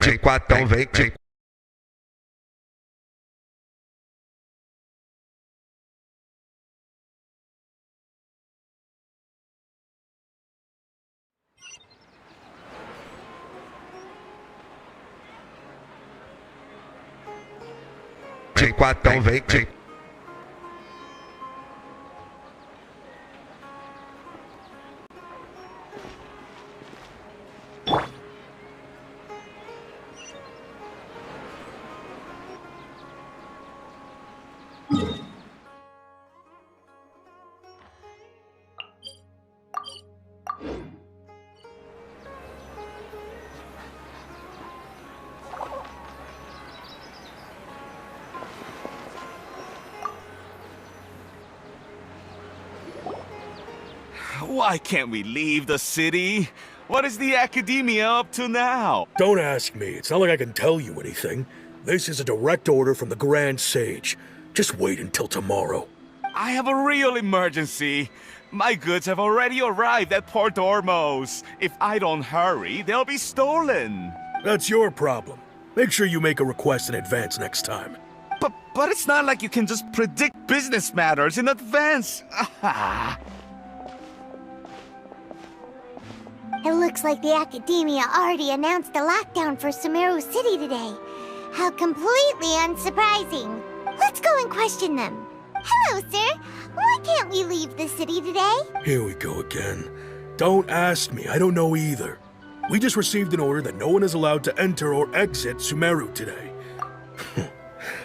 vem, quatão, vem, vem. Vem, quatão, vem, vem. Why can't we leave the city? What is the academia up to now? Don't ask me. It's not like I can tell you anything. This is a direct order from the Grand Sage. Just wait until tomorrow. I have a real emergency. My goods have already arrived at Port Ormos. If I don't hurry, they'll be stolen. That's your problem. Make sure you make a request in advance next time. But it's not like you can just predict business matters in advance. It looks like the Academia already announced a lockdown for Sumeru City today. How completely unsurprising. Let's go and question them. Hello, sir. Why can't we leave the city today? Here we go again. Don't ask me. I don't know either. We just received an order that no one is allowed to enter or exit Sumeru today.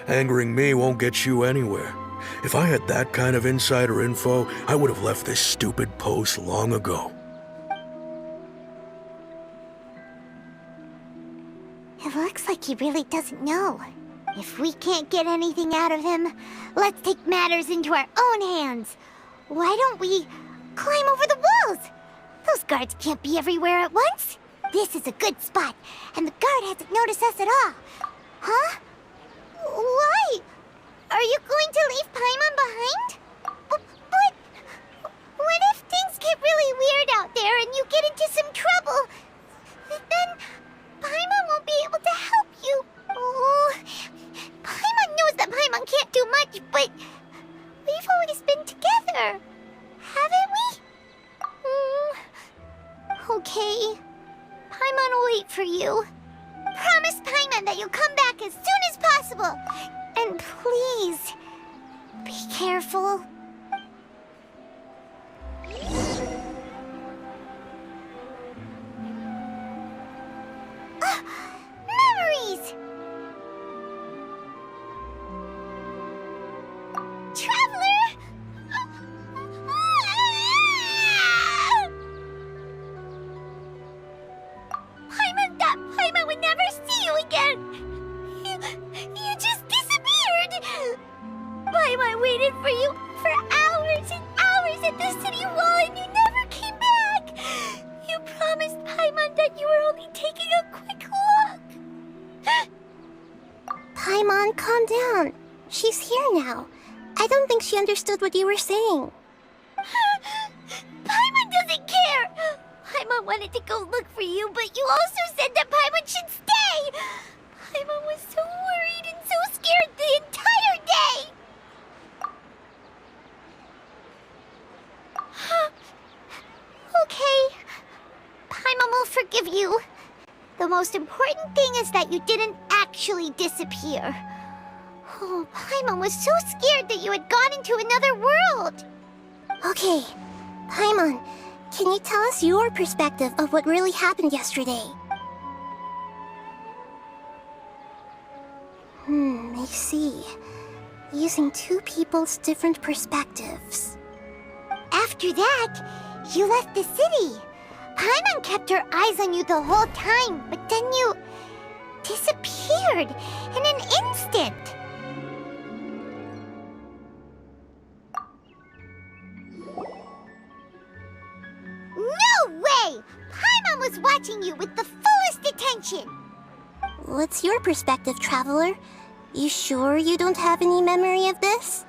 Angering me won't get you anywhere. If I had that kind of insider info, I would have left this stupid post long ago. It looks like he really doesn't know. If we can't get anything out of him, let's take matters into our own hands. Why don't we climb over the walls? Those guards can't be everywhere at once. This is a good spot, and the guard hasn't noticed us at all. Huh? Why? Are you going to leave Paimon behind? But what if things get really weird out there and you get into some trouble? Then Paimon won't be able to help you. Oh, Paimon knows that Paimon can't do much, but we've always been together, haven't we? Okay. Paimon will wait for you. Promise Paimon that you'll come back as soon as possible. And please, be careful. Memories! Traveler! Paimon would never see you again! You just disappeared! Paimon waited for you for hours and hours at the city wall and you never came back! You promised Paimon that you were only taking a quick look! Paimon, calm down. She's here now. I don't think she understood what you were saying. Paimon doesn't care! Paimon wanted to go look for you, but you also said that Paimon should stay! Paimon was so worried and so scared the entire day! Okay. Paimon will forgive you. The most important thing is that you didn't actually disappear. Oh, Paimon was so scared that you had gone into another world! Okay, Paimon, can you tell us your perspective of what really happened yesterday? I see. Using two people's different perspectives. After that, you left the city. Paimon kept her eyes on you the whole time, but then you disappeared in an instant. No way! Paimon was watching you with the fullest attention. What's your perspective, Traveler? You sure you don't have any memory of this?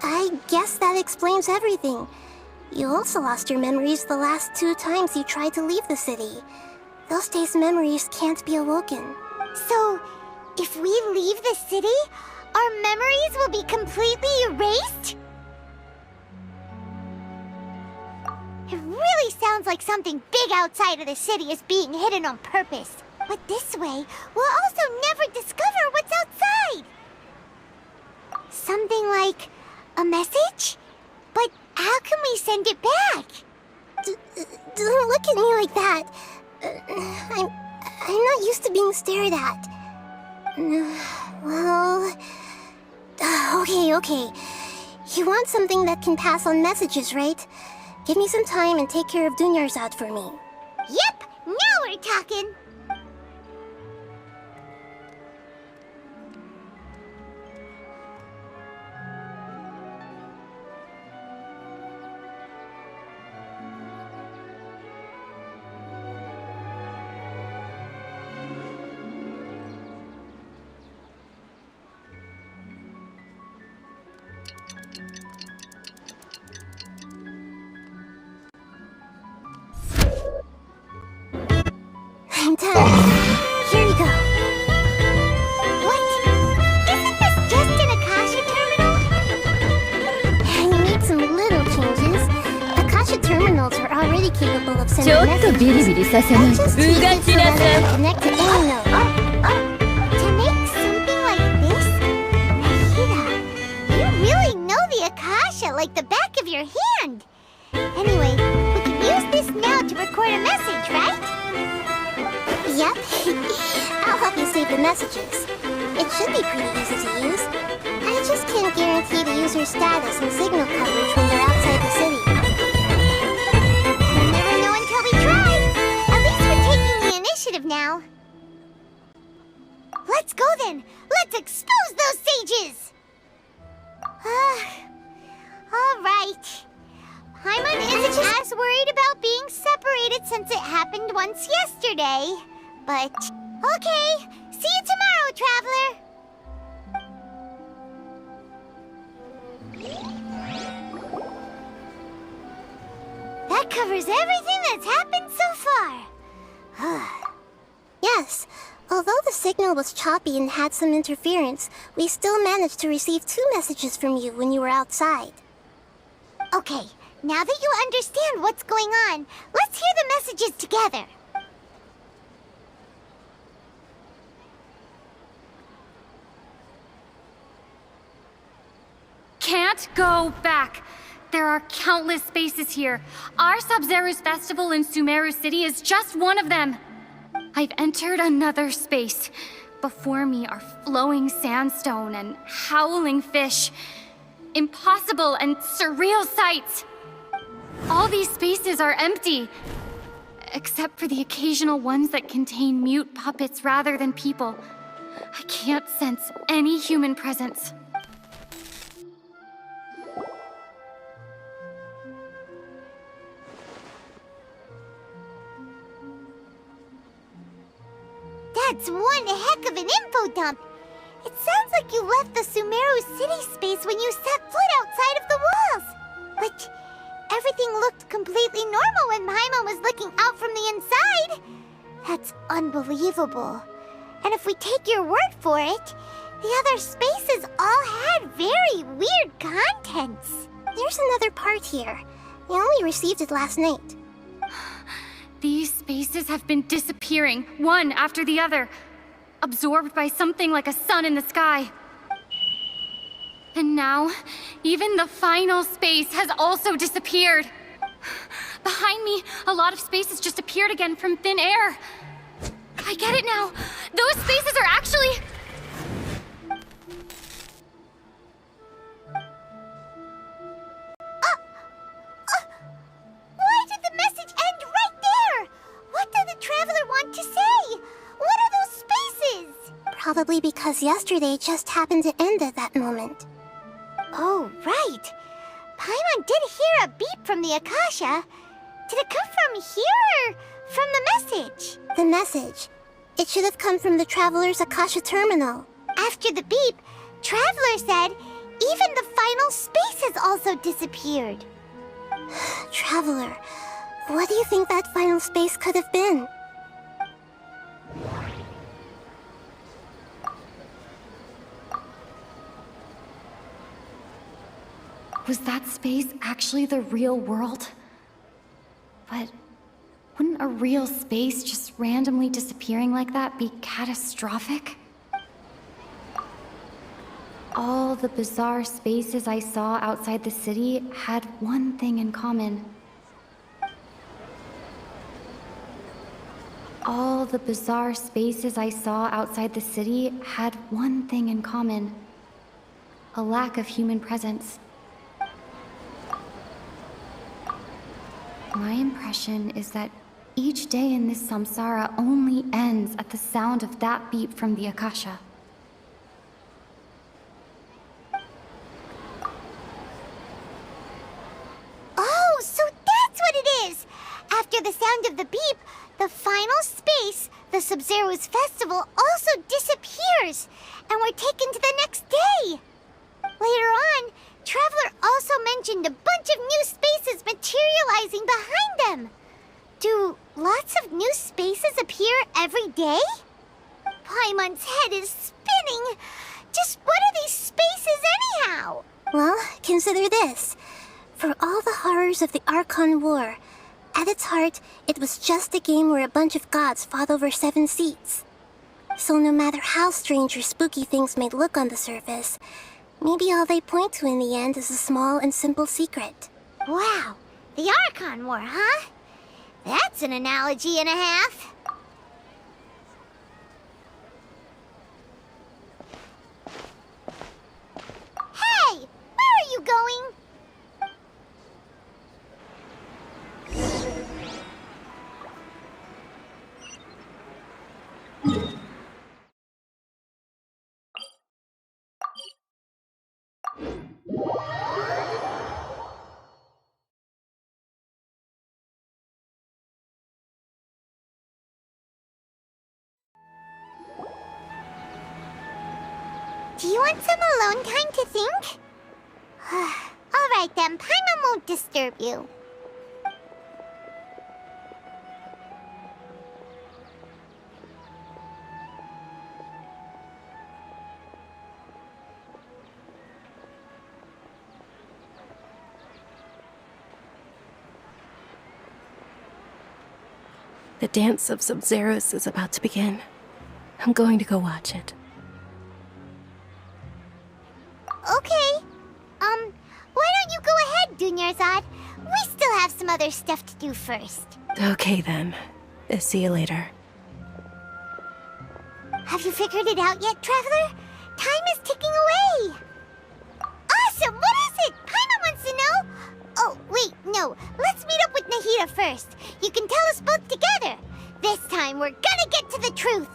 I guess that explains everything. You also lost your memories the last 2 times you tried to leave the city. Those days' memories can't be awoken. So, if we leave the city, our memories will be completely erased? It really sounds like something big outside of the city is being hidden on purpose. But this way, we'll also never discover what's outside. Something like a message? But how can we send it back? Don't look at me like that. I'm not used to being stared at. Well... Okay. You want something that can pass on messages, right? Give me some time and take care of Dunyarzad for me. Yep, now we're talking. I'm done. Here you go. What? Isn't this just an Akasha terminal? I made some little changes. Akasha terminals are already capable of ちょ sending っとビリ messages. ビリさせない。 I just う tweaked が it ち so な that さ I い。 can connect to any node. To make something like this? Nahida, you really know the Akasha like the back of your hand. Anyway, we can use this now to record a message, right? Yep. I'll help you save the messages. It should be pretty easy to use. I just can't guarantee the user's status and signal coverage when they're outside the city. We'll never know until we try. At least we're taking the initiative now. Let's go then. Let's expose those sages. All right. Paimon isn't as worried about being separated since it happened once yesterday. But, okay. See you tomorrow, Traveler. That covers everything that's happened so far. Yes. Although the signal was choppy and had some interference, we still managed to receive 2 messages from you when you were outside. Okay, now that you understand what's going on, let's hear the messages together. Can't go back. There are countless spaces here. Our Sub-Zero's festival in Sumeru City is just one of them. I've entered another space. Before me are flowing sandstone and howling fish. Impossible and surreal sights. All these spaces are empty, except for the occasional ones that contain mute puppets rather than people. I can't sense any human presence. That's one heck of an info dump. It sounds like you left the Sumeru city space when you set foot outside of the walls. But everything looked completely normal when Paimon was looking out from the inside. That's unbelievable. And if we take your word for it, the other spaces all had very weird contents. There's another part here. We only received it last night. These spaces have been disappearing, one after the other, absorbed by something like a sun in the sky. And now, even the final space has also disappeared. Behind me, a lot of spaces just appeared again from thin air. I get it now. Those spaces are actually... Why did the message end right there? What did the Traveler want to say? What are those spaces? Probably because yesterday just happened to end at that moment. Oh, right. Paimon did hear a beep from the Akasha. Did it come from here or from the message? The message. It should have come from the Traveler's Akasha terminal. After the beep, Traveler said even the final space has also disappeared. Traveler, what do you think that final space could have been? Was that space actually the real world? But wouldn't a real space just randomly disappearing like that be catastrophic? All the bizarre spaces I saw outside the city had one thing in common. All the bizarre spaces I saw outside the city had one thing in common. A lack of human presence. My impression is that each day in this samsara only ends at the sound of that beep from the Akasha. Oh, so that's what it is! After the sound of the beep, the final space, the Sub-Zero's festival, also disappears, and we're taken to the next day. Later on, Traveler also mentioned a bunch of new spaces materializing behind them. Do lots of new spaces appear every day? Paimon's head is spinning. Just what are these spaces anyhow? Well, consider this. For all the horrors of the Archon War, at its heart, it was just a game where a bunch of gods fought over 7 seats. So no matter how strange or spooky things may look on the surface, maybe all they point to in the end is a small and simple secret. Wow, the Archon War, huh? That's an analogy and a half. Hey, where are you going? Do you want some alone time to think? All right then, Paimon won't disturb you. The dance of Sub-Zeros is about to begin. I'm going to go watch it. Okay. Why don't you go ahead, Dunyarzad? We still have some other stuff to do first. Okay then. See you later. Have you figured it out yet, Traveler? Time is ticking away. Awesome! What is it? Paimon wants to know. Oh, wait, no. Let's meet up with Nahida first. You can tell us both together. This time, we're gonna get to the truth.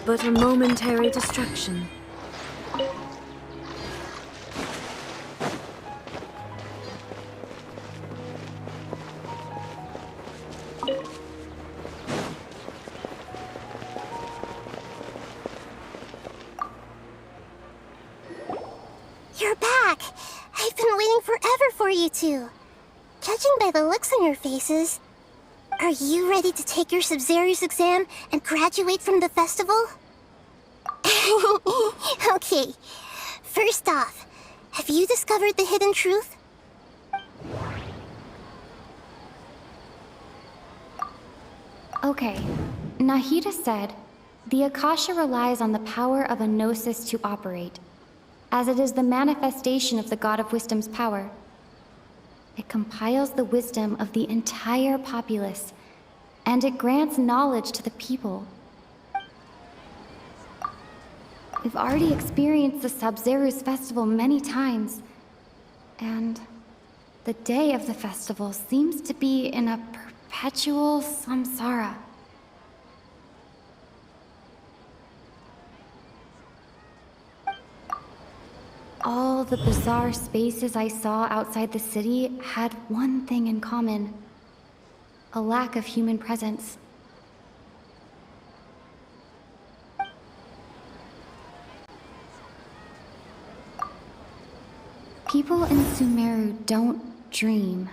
But a momentary distraction. You're back! I've been waiting forever for you two. Judging by the looks on your faces, are you ready to take your Sumeru's exam and graduate from the festival? Okay, first off, have you discovered the hidden truth? Okay, Nahida said, the Akasha relies on the power of a gnosis to operate, as it is the manifestation of the God of Wisdom's power. It compiles the wisdom of the entire populace, and it grants knowledge to the people. We've already experienced the Sabzeruz festival many times, and the day of the festival seems to be in a perpetual samsara. All the bizarre spaces I saw outside the city had one thing in common: a lack of human presence. People in Sumeru don't dream.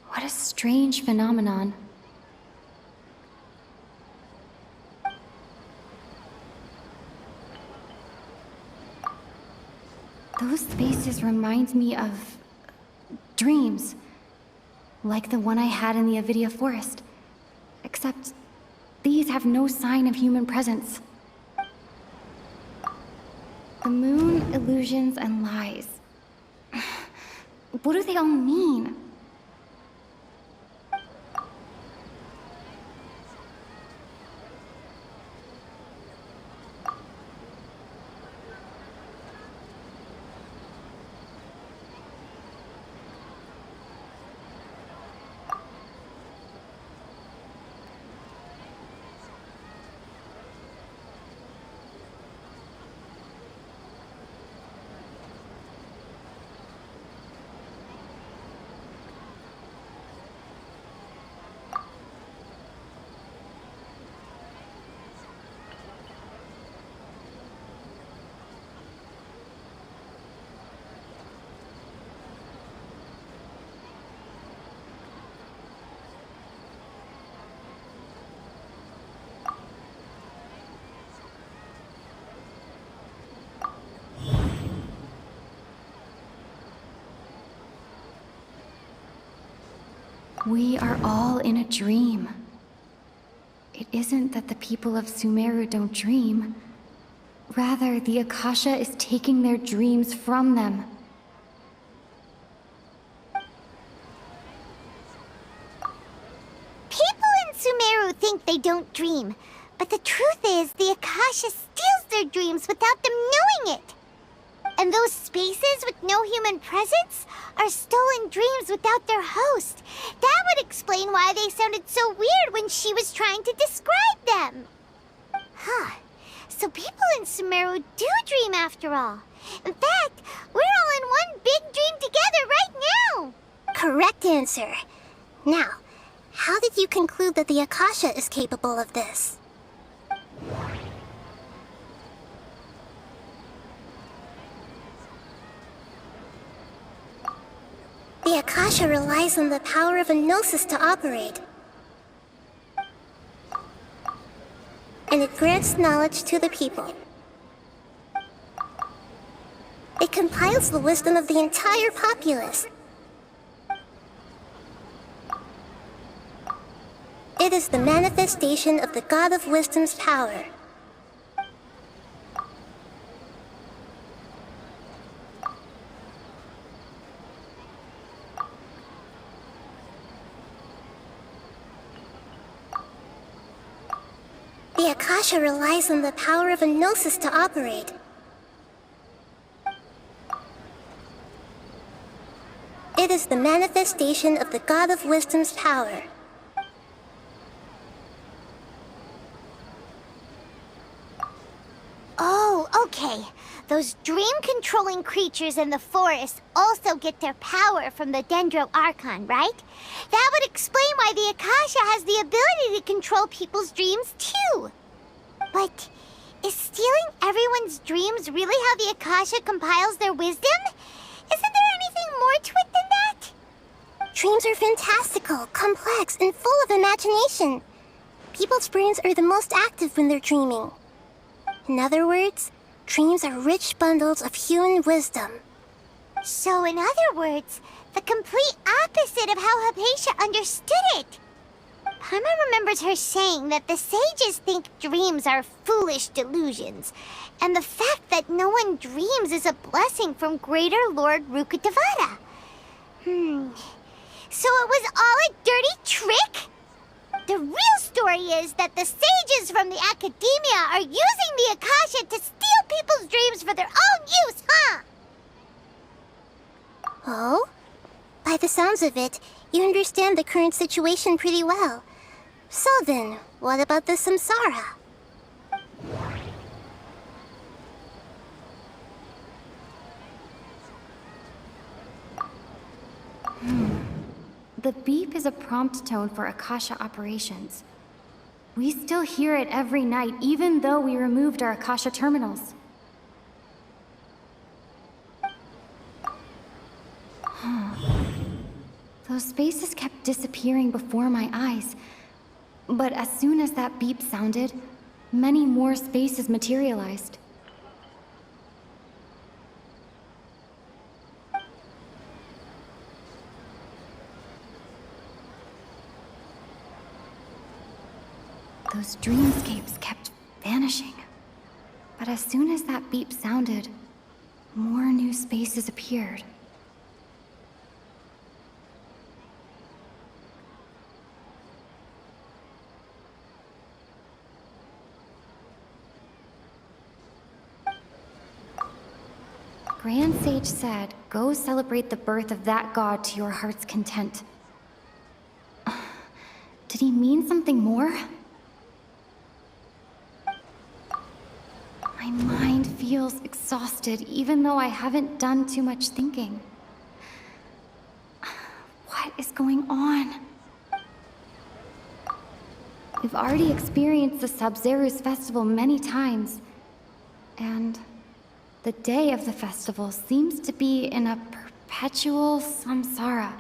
What a strange phenomenon. Those spaces remind me of dreams, like the one I had in the Avidia forest. Except these have no sign of human presence. The moon, illusions, and lies. What do they all mean? We are all in a dream. It isn't that the people of Sumeru don't dream. Rather, the Akasha is taking their dreams from them. People in Sumeru think they don't dream, but the truth is the Akasha steals their dreams without them knowing it. And those spaces with no human presence are stolen dreams without their host. That would explain why they sounded so weird when she was trying to describe them. Huh. So people in Sumeru do dream after all. In fact, we're all in one big dream together right now. Correct answer. Now, how did you conclude that the Akasha is capable of this? The Akasha relies on the power of a gnosis to operate. And it grants knowledge to the people. It compiles the wisdom of the entire populace. It is the manifestation of the God of Wisdom's power. The Akasha relies on the power of a gnosis to operate. It is the manifestation of the God of Wisdom's power. Oh, okay. Those dream-controlling creatures in the forest also get their power from the Dendro Archon, right? That would explain why the Akasha has the ability to control people's dreams, too. But is stealing everyone's dreams really how the Akasha compiles their wisdom? Isn't there anything more to it than that? Dreams are fantastical, complex, and full of imagination. People's brains are the most active when they're dreaming. In other words, dreams are rich bundles of human wisdom. So, in other words, the complete opposite of how Hypatia understood it. Paimon remembers her saying that the sages think dreams are foolish delusions, and the fact that no one dreams is a blessing from Greater Lord Rukkhadevata. So it was all a dirty trick? The real story is that the sages from the academia are using the Akasha to steal people's dreams for their own use, huh? Oh? By the sounds of it, you understand the current situation pretty well. So then, what about the samsara? The beep is a prompt tone for Akasha operations. We still hear it every night, even though we removed our Akasha terminals. Those spaces kept disappearing before my eyes. But as soon as that beep sounded, many more spaces materialized. Those dreamscapes kept vanishing. But as soon as that beep sounded, more new spaces appeared. Grand Sage said, "Go celebrate the birth of that god to your heart's content." Did he mean something more? My mind feels exhausted, even though I haven't done too much thinking. What is going on? We've already experienced the Sub-Zeru's festival many times, and the day of the festival seems to be in a perpetual samsara.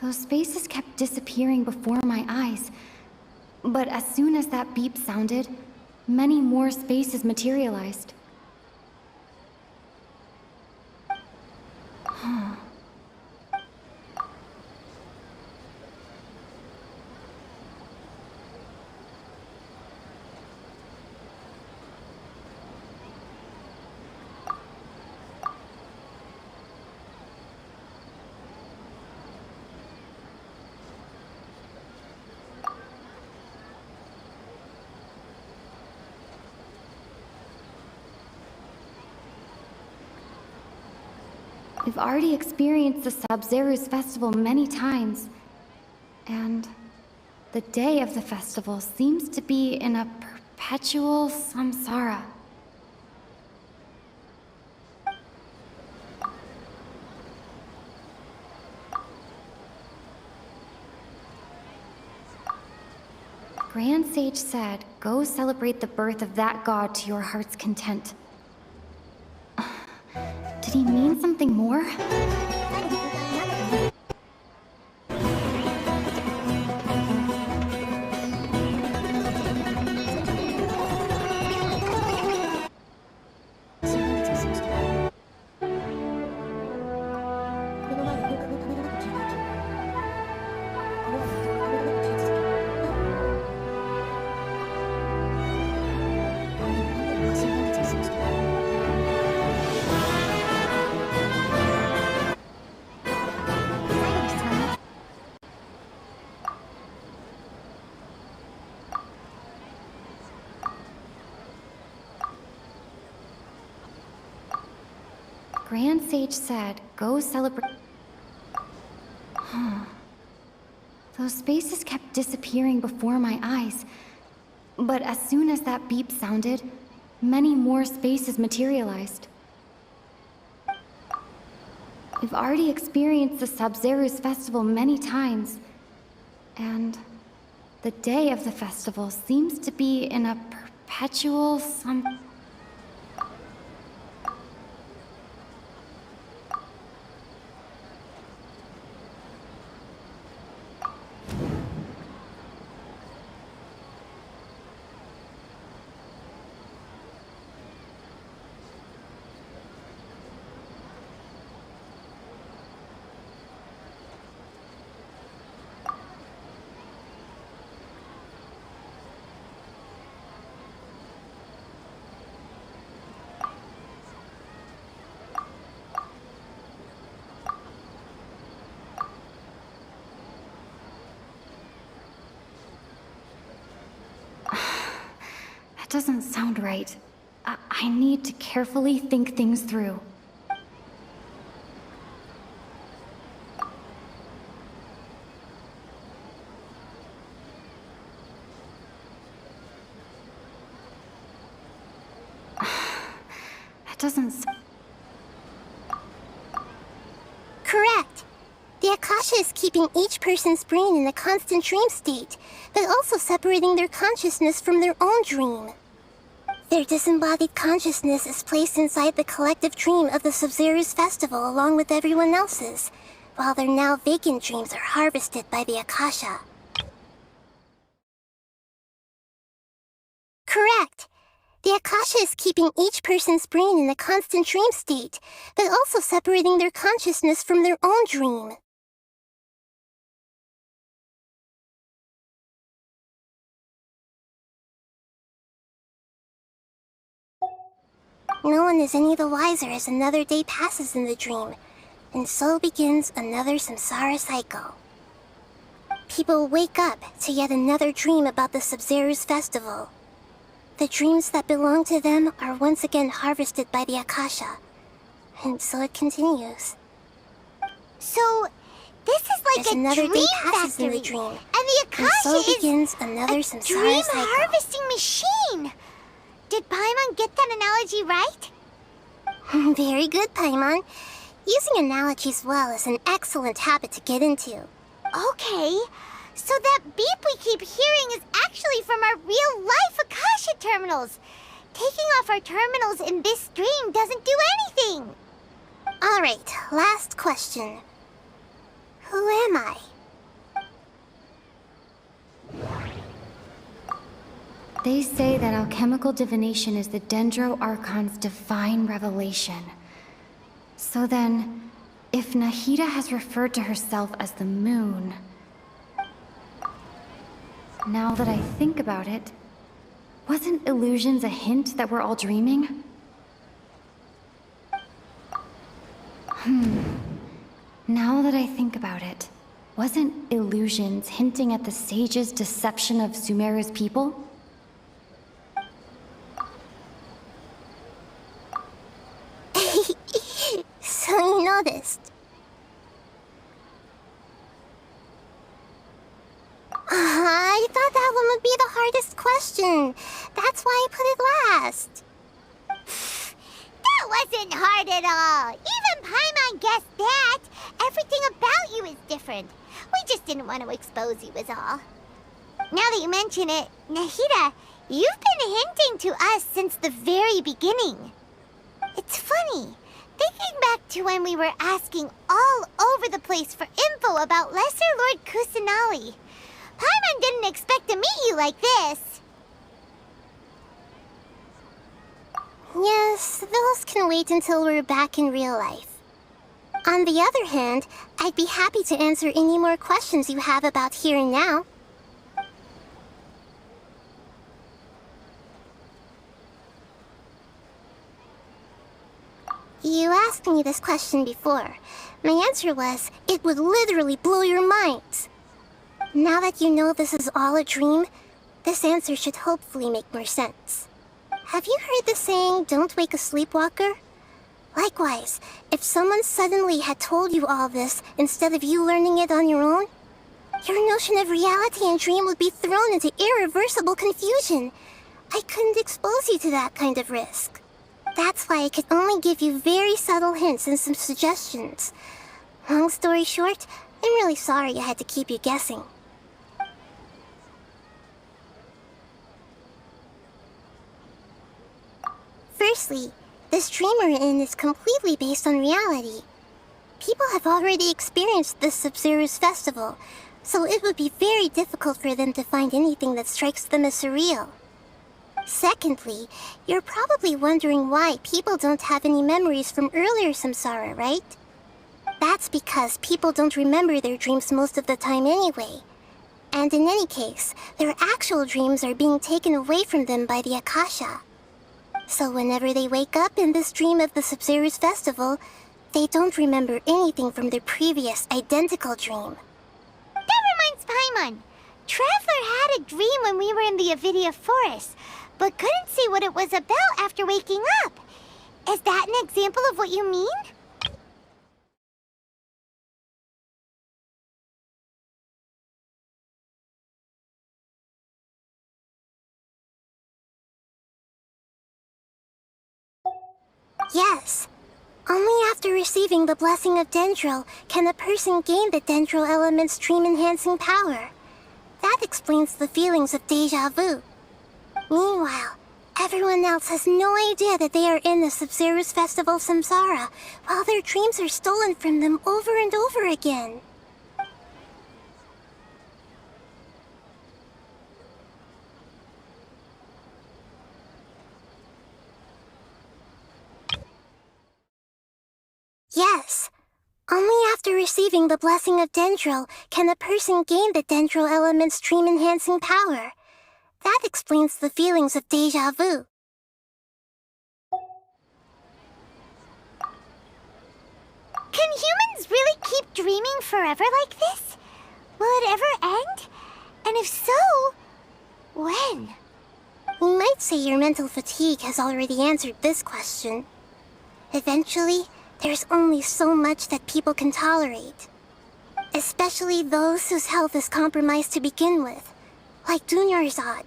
Those spaces kept disappearing before my eyes. But as soon as that beep sounded, many more spaces materialized. We've already experienced the Sub-Zeru's festival many times, and the day of the festival seems to be in a perpetual samsara. Grand Sage said, go celebrate the birth of that god to your heart's content. Did he mean something more? Grand Sage said, go celebrate. Those spaces kept disappearing before my eyes. But as soon as that beep sounded, many more spaces materialized. We've already experienced the Sub-Zeru's festival many times, and the day of the festival seems to be in a perpetual doesn't sound right. I need to carefully think things through. That doesn't... Correct. The Akasha is keeping each person's brain in a constant dream state, but also separating their consciousness from their own dream. Their disembodied consciousness is placed inside the collective dream of the Sub-Zeru's festival along with everyone else's, while their now vacant dreams are harvested by the Akasha. Correct. The Akasha is keeping each person's brain in a constant dream state, but also separating their consciousness from their own dream. No one is any the wiser as another day passes in the dream, and so begins another samsara cycle. People wake up to yet another dream about the Sub-Zeru's festival. The dreams that belong to them are once again harvested by the Akasha, and so it continues. So, this is like as a another dream day passes factory, in the dream, and the and Akasha so begins is another a samsara dream cycle. harvesting machine. Did Paimon get that analogy right? Very good, Paimon. Using analogies well is an excellent habit to get into. Okay, so that beep we keep hearing is actually from our real-life Akasha terminals. Taking off our terminals in this dream doesn't do anything. Alright, last question. Who am I? They say that alchemical divination is the Dendro Archon's divine revelation. So then, if Nahida has referred to herself as the moon... Now that I think about it, wasn't illusions a hint that we're all dreaming? Now that I think about it, wasn't illusions hinting at the sage's deception of Sumeru's people? So you noticed. I thought that one would be the hardest question. That's why I put it last. That wasn't hard at all. Even Paimon guessed that. Everything about you is different. We just didn't want to expose you is all. Now that you mention it, Nahida, you've been hinting to us since the very beginning. It's funny. Thinking back to when we were asking all over the place for info about Lesser Lord Kusanali, Paimon didn't expect to meet you like this. Yes, those can wait until we're back in real life. On the other hand, I'd be happy to answer any more questions you have about here and now. You asked me this question before. My answer was, it would literally blow your minds. Now that you know this is all a dream, this answer should hopefully make more sense. Have you heard the saying, don't wake a sleepwalker? Likewise, if someone suddenly had told you all this instead of you learning it on your own, your notion of reality and dream would be thrown into irreversible confusion. I couldn't expose you to that kind of risk. That's why I could only give you very subtle hints and some suggestions. Long story short, I'm really sorry I had to keep you guessing. Firstly, this dream we're in is completely based on reality. People have already experienced this Sub-Zero's festival, so it would be very difficult for them to find anything that strikes them as surreal. Secondly, you're probably wondering why people don't have any memories from earlier samsara, right? That's because people don't remember their dreams most of the time anyway. And in any case, their actual dreams are being taken away from them by the Akasha. So whenever they wake up in this dream of the Sub-Zero's festival, they don't remember anything from their previous identical dream. That reminds Paimon. Traveler had a dream when we were in the Avidia Forest, but couldn't see what it was about after waking up. Is that an example of what you mean? Yes. Only after receiving the blessing of Dendro can a person gain the Dendro element's dream-enhancing power. That explains the feelings of deja vu. Meanwhile, everyone else has no idea that they are in the Sub-Zero's festival samsara, while their dreams are stolen from them over and over again. Yes. Only after receiving the blessing of Dendro can a person gain the Dendro element's dream-enhancing power. That explains the feelings of deja vu. Can humans really keep dreaming forever like this? Will it ever end? And if so, when? We might say your mental fatigue has already answered this question. Eventually, there's only so much that people can tolerate. Especially those whose health is compromised to begin with, like Dunyarzad.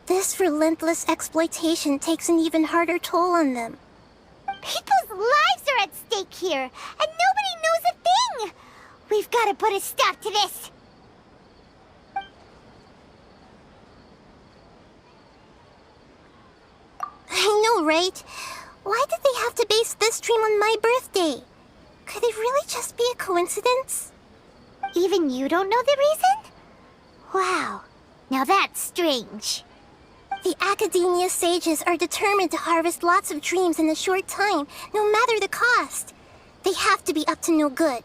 This relentless exploitation takes an even harder toll on them. People's lives are at stake here, and nobody knows a thing! We've got to put a stop to this! I know, right? Why did they have to base this dream on my birthday? Could it really just be a coincidence? Even you don't know the reason? Wow, now that's strange. The Academia sages are determined to harvest lots of dreams in a short time, no matter the cost. They have to be up to no good.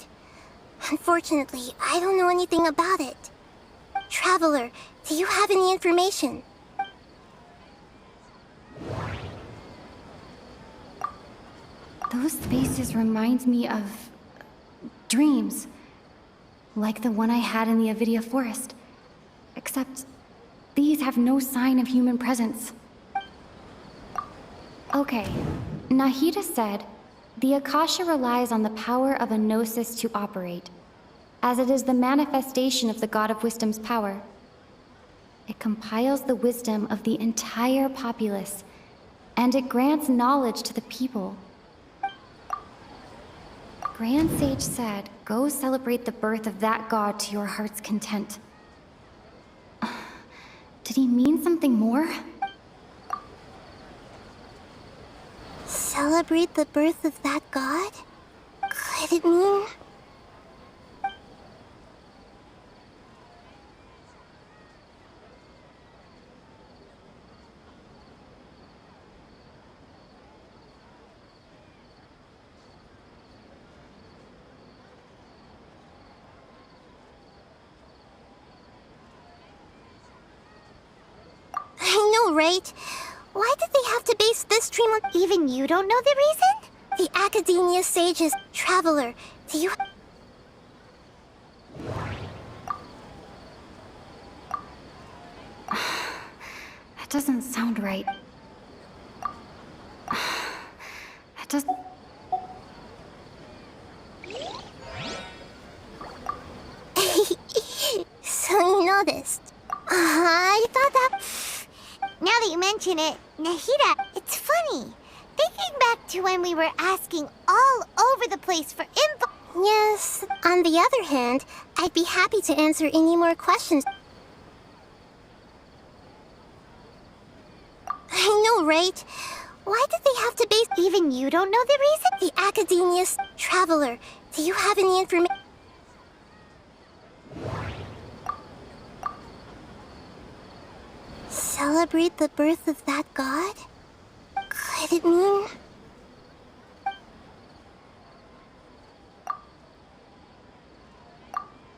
Unfortunately, I don't know anything about it. Traveler, do you have any information? Those faces remind me of dreams. Like the one I had in the Avidia forest. Except these have no sign of human presence. Okay, Nahida said, the Akasha relies on the power of a gnosis to operate, as it is the manifestation of the God of Wisdom's power. It compiles the wisdom of the entire populace, and it grants knowledge to the people. Grand Sage said, go celebrate the birth of that god to your heart's content. Did he mean something more? Celebrate the birth of that god? Could it mean... I know, right? Why did they have to base this dream on... Even you don't know the reason? The Academia sages. Traveler, do you... That doesn't sound right. That doesn't... So you noticed. I thought that... Now that you mention it, Nahida, it's funny. Thinking back to when we were asking all over the place for info. Yes, on the other hand, I'd be happy to answer any more questions. I know, right? Why did they have to base... Even you don't know the reason? The Academia's... Traveler, do you have any information? Celebrate the birth of that god? Could it mean...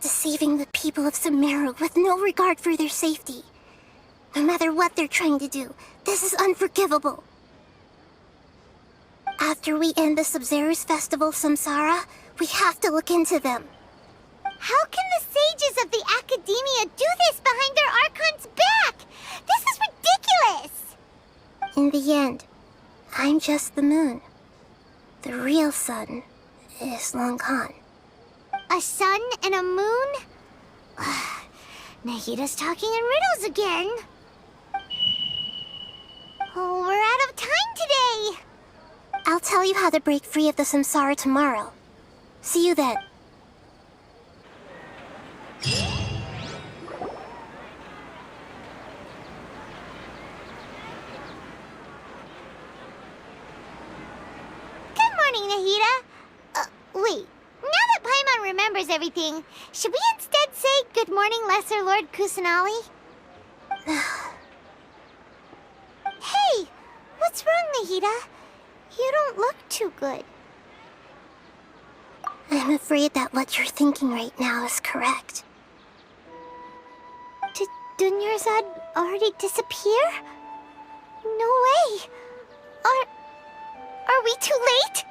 deceiving the people of Sumeru with no regard for their safety? No matter what they're trying to do, this is unforgivable. After we end the Subzerus Festival Samsara, we have to look into them. How can the sages of the Academia do this behind their Archon's back? This is ridiculous! In the end, I'm just the moon. The real sun is long gone. A sun and a moon? Nahida's talking in riddles again. Oh, we're out of time today. I'll tell you how to break free of the samsara tomorrow. See you then. Good morning, Nahida. Wait. Now that Paimon remembers everything, should we instead say good morning, Lesser Lord Kusanali? Hey! What's wrong, Nahida? You don't look too good. I'm afraid that what you're thinking right now is correct. Did Dunyarzad already disappear? No way! Are we too late?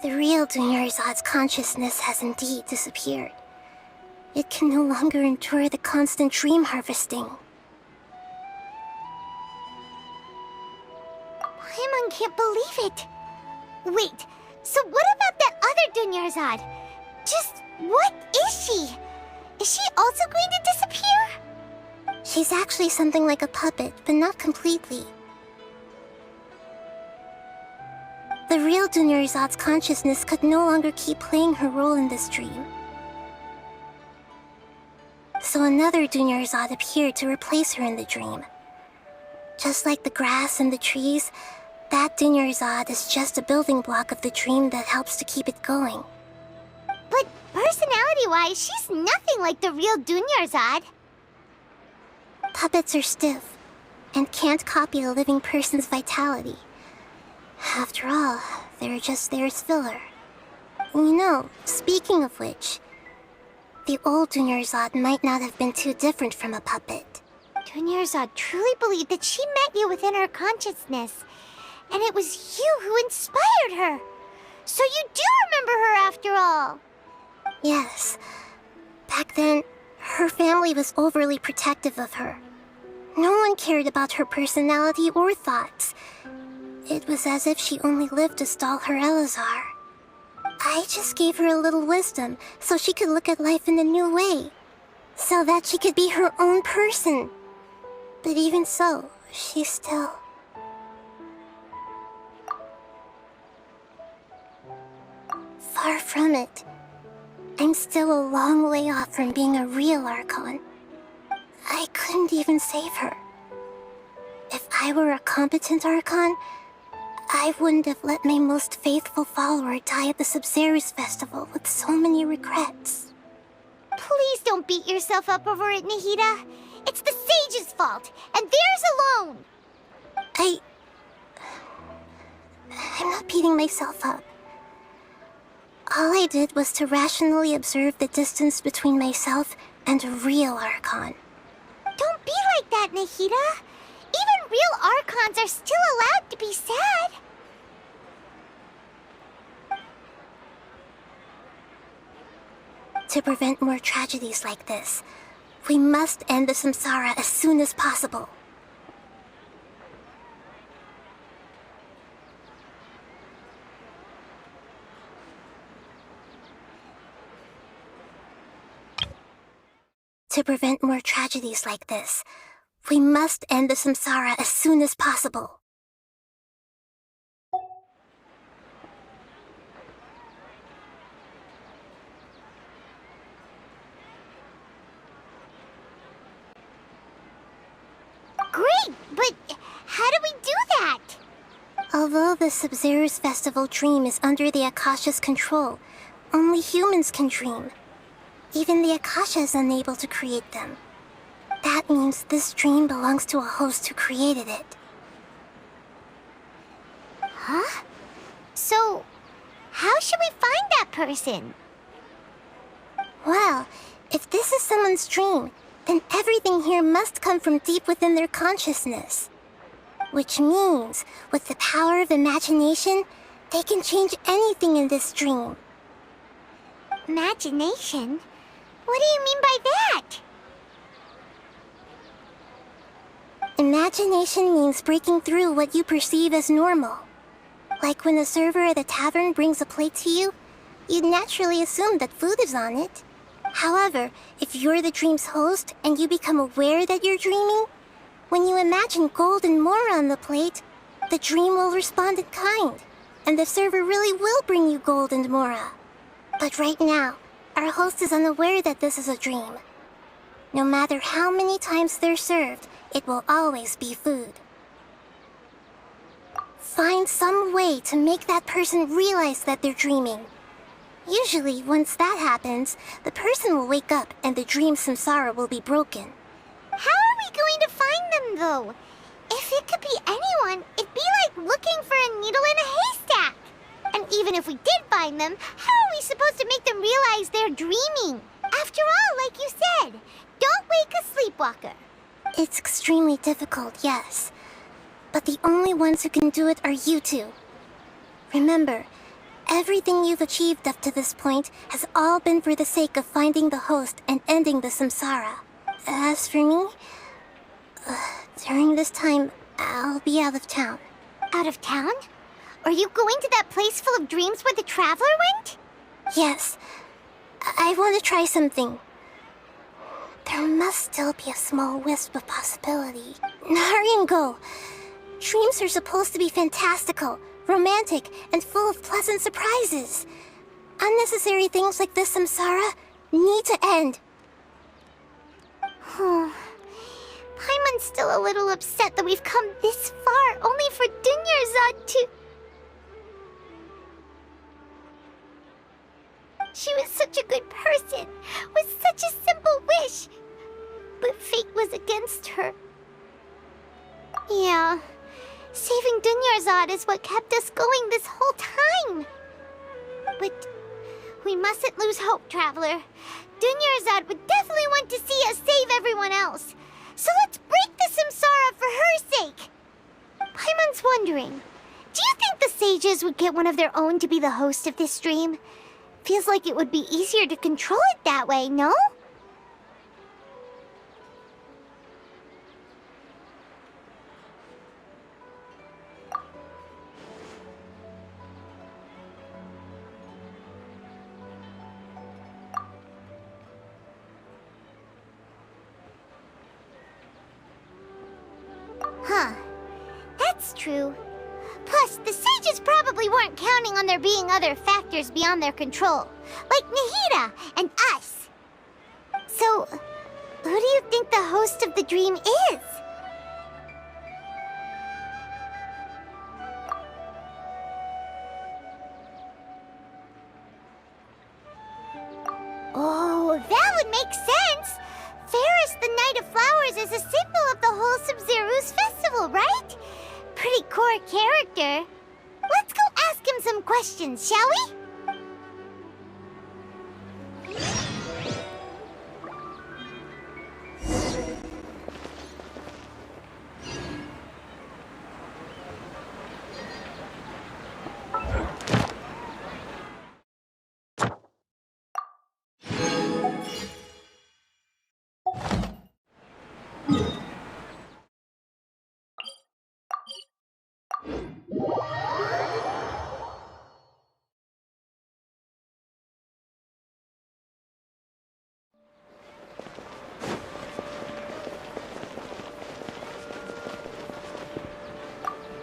The real Dunyarzad's consciousness has indeed disappeared. It can no longer endure the constant dream harvesting. Paimon can't believe it. Wait, so what about that other Dunyarzad? Just what is she? Is she also going to disappear? She's actually something like a puppet, but not completely. The real Dunyarzad's consciousness could no longer keep playing her role in this dream. So another Dunyarzad appeared to replace her in the dream. Just like the grass and the trees, that Dunyarzad is just a building block of the dream that helps to keep it going. But personality-wise, she's nothing like the real Dunyarzad. Puppets are stiff, and can't copy a living person's vitality. After all, they're just there as filler. You know, speaking of which, the old Dunyarzad might not have been too different from a puppet. Dunyarzad truly believed that she met you within her consciousness, and it was you who inspired her. So you do remember her after all. Yes. Back then, her family was overly protective of her. No one cared about her personality or thoughts. It was as if she only lived to stall her Elazar. I just gave her a little wisdom so she could look at life in a new way. So that she could be her own person. But even so, she's still... Far from it. I'm still a long way off from being a real Archon. I couldn't even save her. If I were a competent Archon, I wouldn't have let my most faithful follower die at the Sumeru's festival with so many regrets. Please don't beat yourself up over it, Nahida. It's the sage's fault, and theirs alone. I'm not beating myself up. All I did was to rationally observe the distance between myself and a real Archon. Don't be like that, Nahida. Even real Archons are still allowed to be sad. To prevent more tragedies like this, we must end the samsara as soon as possible. To prevent more tragedies like this, we must end the samsara as soon as possible. Great, but how do we do that? Although the Sumeru's festival dream is under the Akasha's control, only humans can dream. Even the Akasha is unable to create them. That means this dream belongs to a host who created it. Huh? So, how should we find that person? Well, if this is someone's dream, then everything here must come from deep within their consciousness. Which means, with the power of imagination, they can change anything in this dream. Imagination? What do you mean by that? Imagination means breaking through what you perceive as normal. Like when the server at a tavern brings a plate to you, you'd naturally assume that food is on it. However, if you're the dream's host and you become aware that you're dreaming, when you imagine gold and more on the plate, the dream will respond in kind, and the server really will bring you gold and mora. But right now, our host is unaware that this is a dream. No matter how many times they're served, it will always be food. Find some way to make that person realize that they're dreaming. Usually, once that happens, the person will wake up and the dream samsara will be broken. How are we going to find them, though? If it could be anyone, it'd be like looking for a needle in a haystack. And even if we did find them, how are we supposed to make them realize they're dreaming? After all, like you said, don't wake a sleepwalker. It's extremely difficult, yes. But the only ones who can do it are you two. Remember, everything you've achieved up to this point has all been for the sake of finding the host and ending the samsara. As for me, during this time, I'll be out of town. Out of town? Are you going to that place full of dreams where the traveler went? Yes. I want to try something. There must still be a small wisp of possibility. Hurry and go. Dreams are supposed to be fantastical, romantic, and full of pleasant surprises. Unnecessary things like this samsara need to end. Paimon's still a little upset that we've come this far only for Dunyarzad to... She was such a good person, with such a simple wish. But fate was against her. Yeah. Saving Dunyarzad is what kept us going this whole time. But we mustn't lose hope, Traveler. Dunyarzad would definitely want to see us save everyone else. So let's break the Samsara for her sake. Paimon's wondering, do you think the sages would get one of their own to be the host of this stream? Feels like it would be easier to control it that way, no? Huh. That's true. Plus, the sages probably weren't counting on there being other factors beyond their control, like Nahida and us. So, who do you think the host of the dream is? Oh, that would make sense! Ferris, the Knight of Flowers, is a symbol of the whole Sumeru's festival, right? Pretty core character. Let's go ask him some questions, shall we?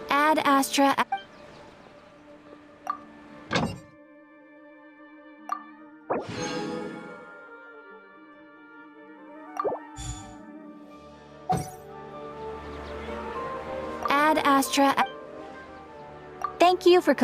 Ad Astra. Ad Astra. Thank you for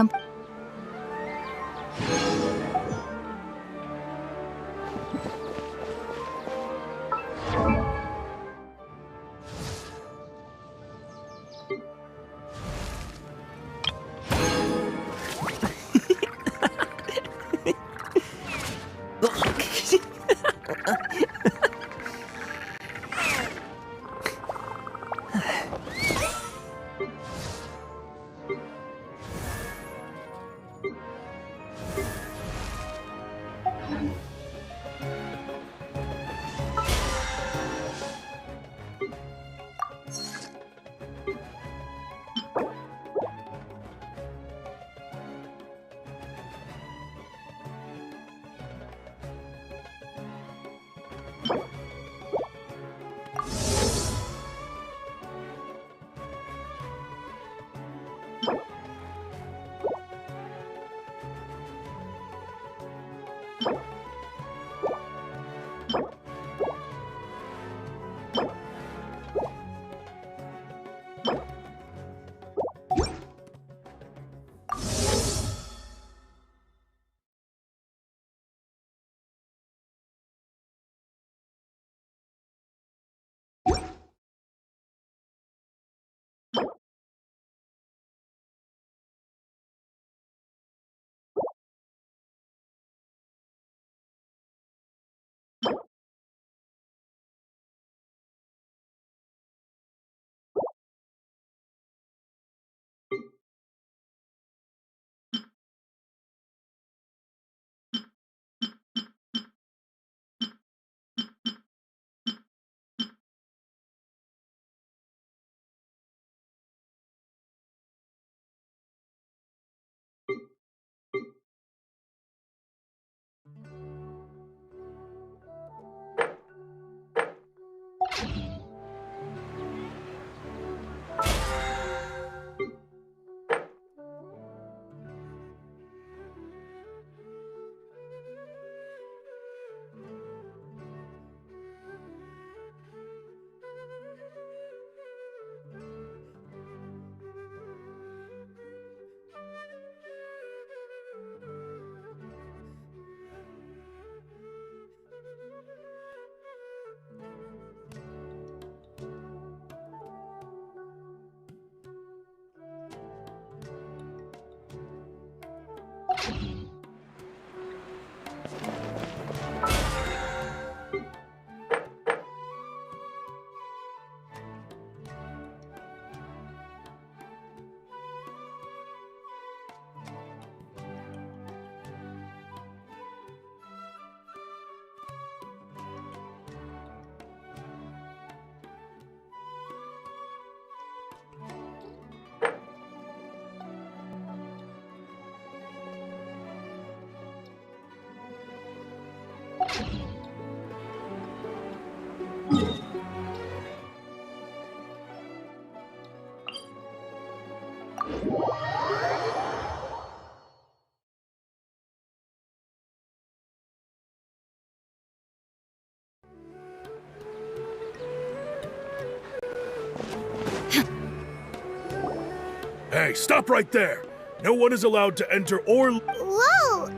Hey, stop right there! No one is allowed to enter or... Whoa!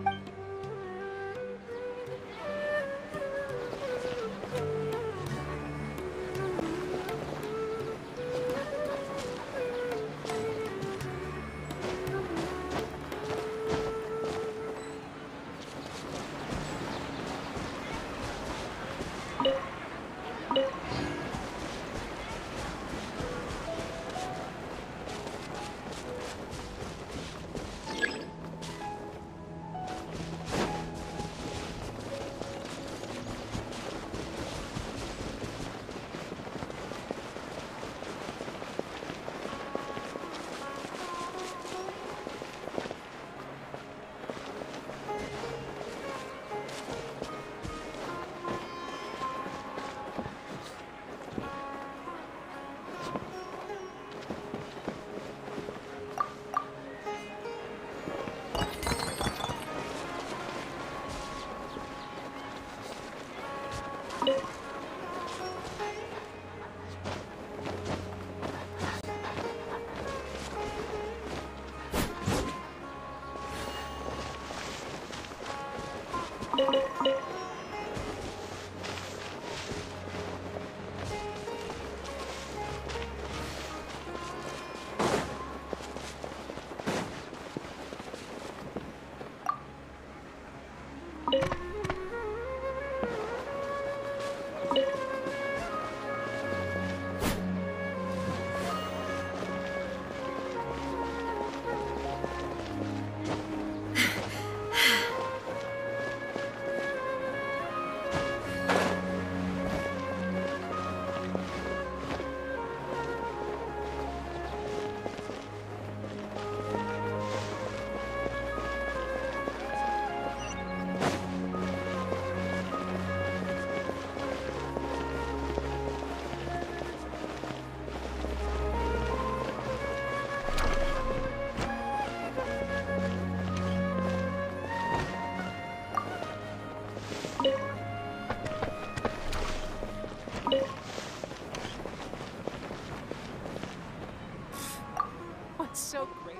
What's so great?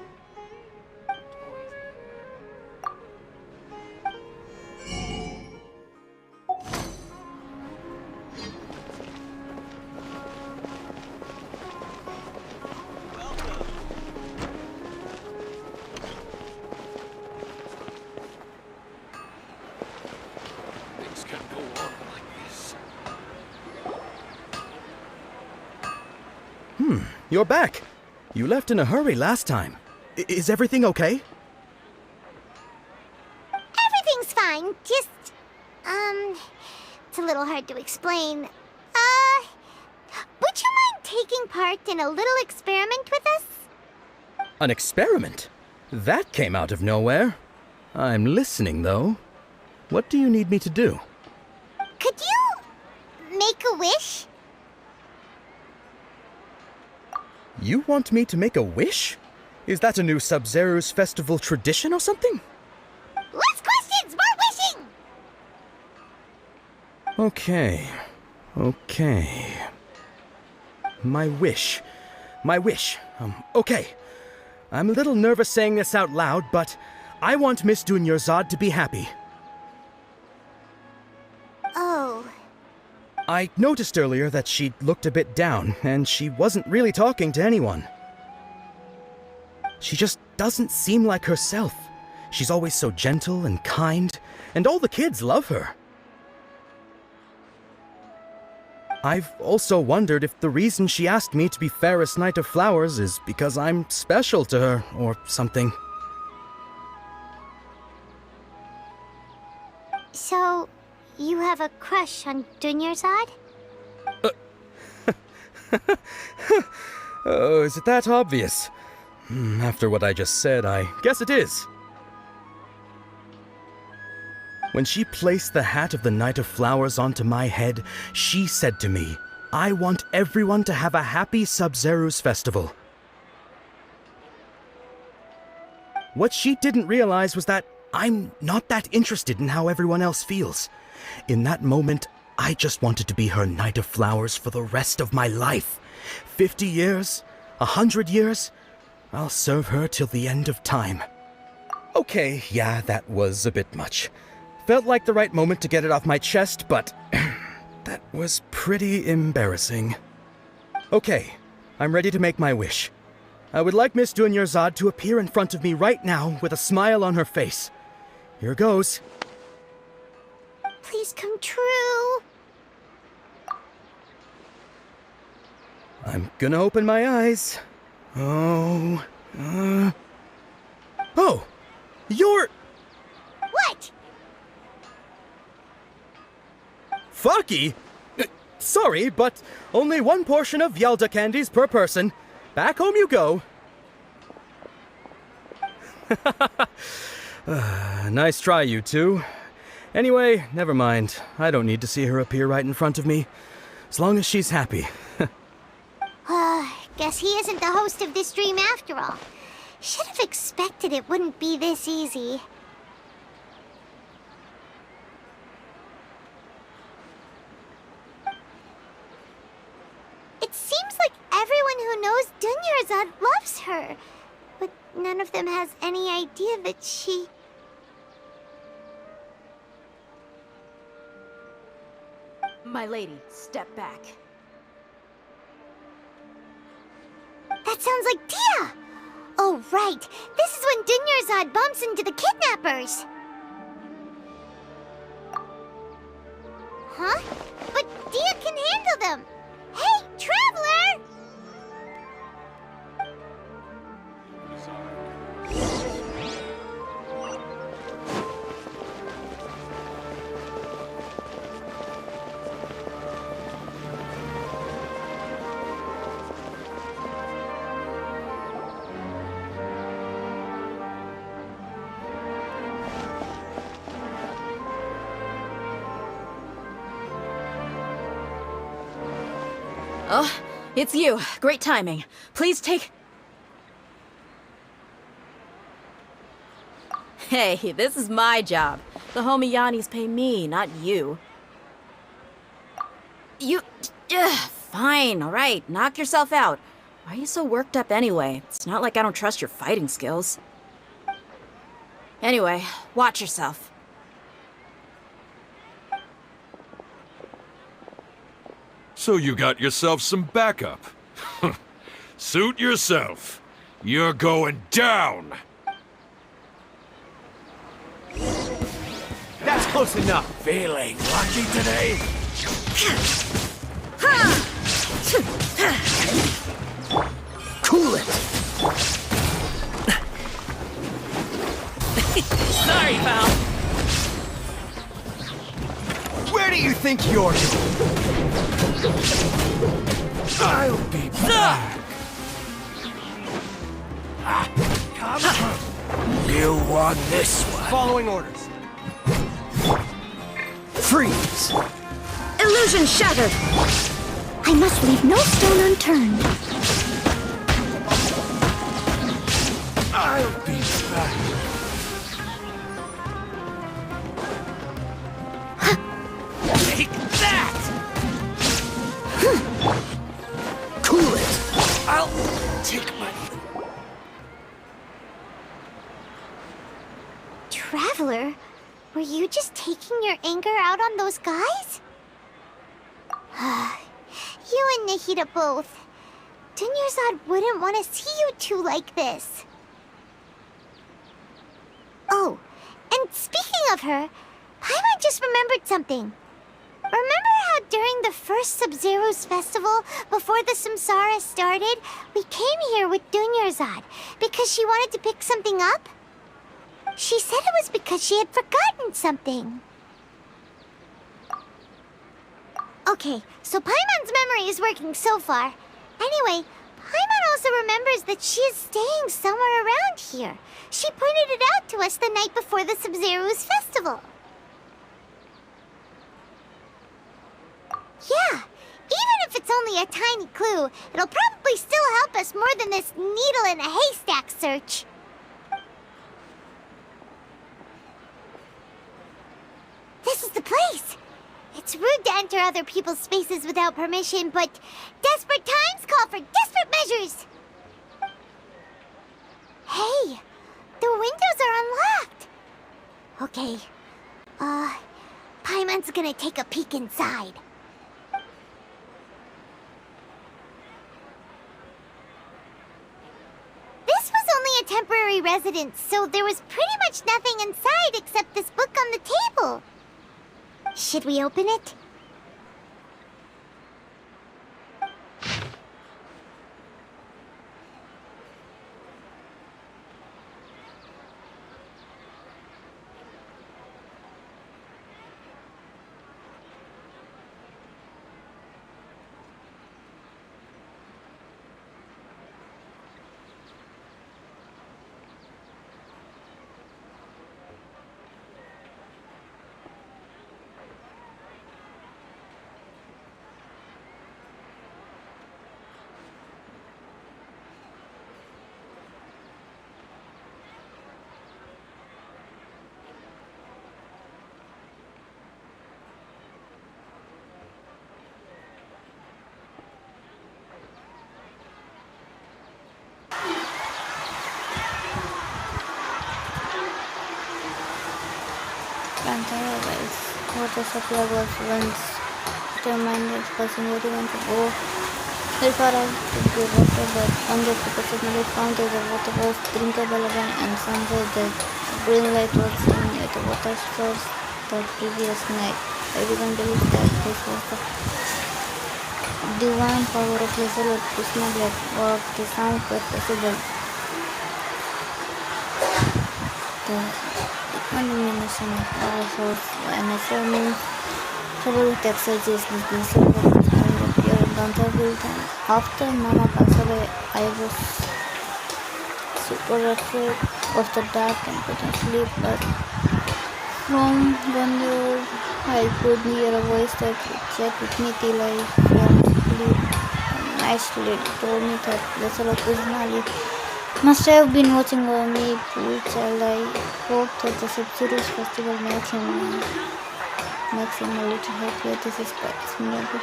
Things can't go on like this. You're back. You left in a hurry last time. Is everything okay? Everything's fine. Just, it's a little hard to explain. Would you mind taking part in a little experiment with us? An experiment? That came out of nowhere. I'm listening, though. What do you need me to do? Could you make a wish? You want me to make a wish? Is that a new Sub-Zero's festival tradition or something? Less questions, more wishing! Okay. My wish. Okay. I'm a little nervous saying this out loud, but I want Miss Dunyarzad to be happy. Oh. I noticed earlier that she looked a bit down, and she wasn't really talking to anyone. She just doesn't seem like herself. She's always so gentle and kind, and all the kids love her. I've also wondered if the reason she asked me to be fairest Knight of Flowers is because I'm special to her, or something. So, you have a crush on Dunyarzad? Oh, is it that obvious? After what I just said, I guess it is. When she placed the hat of the Knight of Flowers onto my head, she said to me, "I want everyone to have a happy Sub-Zeru's festival." What she didn't realize was that I'm not that interested in how everyone else feels. In that moment, I just wanted to be her Knight of Flowers for the rest of my life. 50 years? 100 years? I'll serve her till the end of time. Okay, yeah, that was a bit much. Felt like the right moment to get it off my chest, but that was pretty embarrassing. Okay, I'm ready to make my wish. I would like Miss Dunyarzad to appear in front of me right now with a smile on her face. Here goes. Please come true. I'm gonna open my eyes. Oh, you're... What? Faki? Sorry, but only one portion of Yalda candies per person. Back home you go. Nice try, you two. Anyway, never mind. I don't need to see her appear right in front of me. As long as she's happy. Guess he isn't the host of this dream after all. Should have expected it wouldn't be this easy. It seems like everyone who knows Dunyarzad loves her, but none of them has any idea that she... My lady, step back. That sounds like Dia! Oh, right. This is when Dunyarzad bumps into the kidnappers. Huh? But Dia can handle them. Hey, Traveler! Oh, it's you. Great timing. Please take... Hey, this is my job. The homie Yannis pay me, not you. You... fine, alright. Knock yourself out. Why are you so worked up anyway? It's not like I don't trust your fighting skills. Anyway, watch yourself. So you got yourself some backup. Suit yourself. You're going down! That's close enough. Feeling lucky today? Cool it! Sorry, pal. Where do you think you're going? I'll be back. Come on. You won this one. Following orders. Freeze. Illusion shattered! I must leave no stone unturned. I'll be back. Take that! Cool it. I'll take my... Traveler, were you just taking your anger out on those guys? You and Nahida both. Dunyarzad wouldn't want to see you two like this. Oh, her, Paimon just remembered something. Remember how during the first Sub-Zero's festival, before the Samsara started, we came here with Dunyarzad because she wanted to pick something up? She said it was because she had forgotten something. Okay, so Paimon's memory is working so far. Anyway, Paimon also remembers that she is staying somewhere around here. She pointed it out to us the night before the Sub-Zero's festival. Yeah, even if it's only a tiny clue, it'll probably still help us more than this needle in a haystack search. This is the place! It's rude to enter other people's spaces without permission, but desperate times call for desperate measures! Hey, the windows are unlocked! Okay, Paimon's gonna take a peek inside. This was only a temporary residence, so there was pretty much nothing inside except this book on the table. Should we open it? Panther water supply was once determined passing 81 to go very far out to the water, but unjustifiably found that the water was drinkable again, and some said that green light was seen at the water source the previous night. Everyone believes that this was the divine power of the Lord Krishna that worked the sound was possible. The elimination of power source and assuming several technologies with the silver and the pure accountable time. After Mama passed away, I was super afraid of the dark and couldn't sleep, but from wonder I could hear a voice that would chat with me till I fell asleep. Nicely told me that the Lord Krishna must have been watching over me, poor child. I hope that the Sub-Zero's festival makes him a little happier. This is quite similar to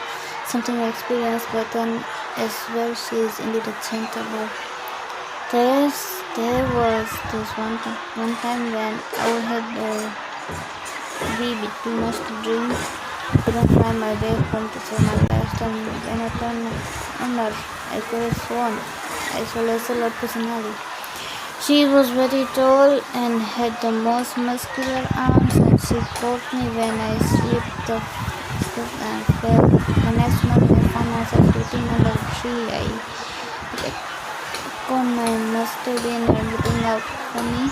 something I experienced, but then as well she is indeed a gentle girl. There was this one time when I had a wee bit too much to drink. I couldn't find my way home to save my life, and when I turned under, I could have sworn I saw a lot personally. She was very tall and had the most muscular arms, and she caught me when I slipped and fell. The next morning I found myself sitting under a tree. I reckoned I must have been looking out for me.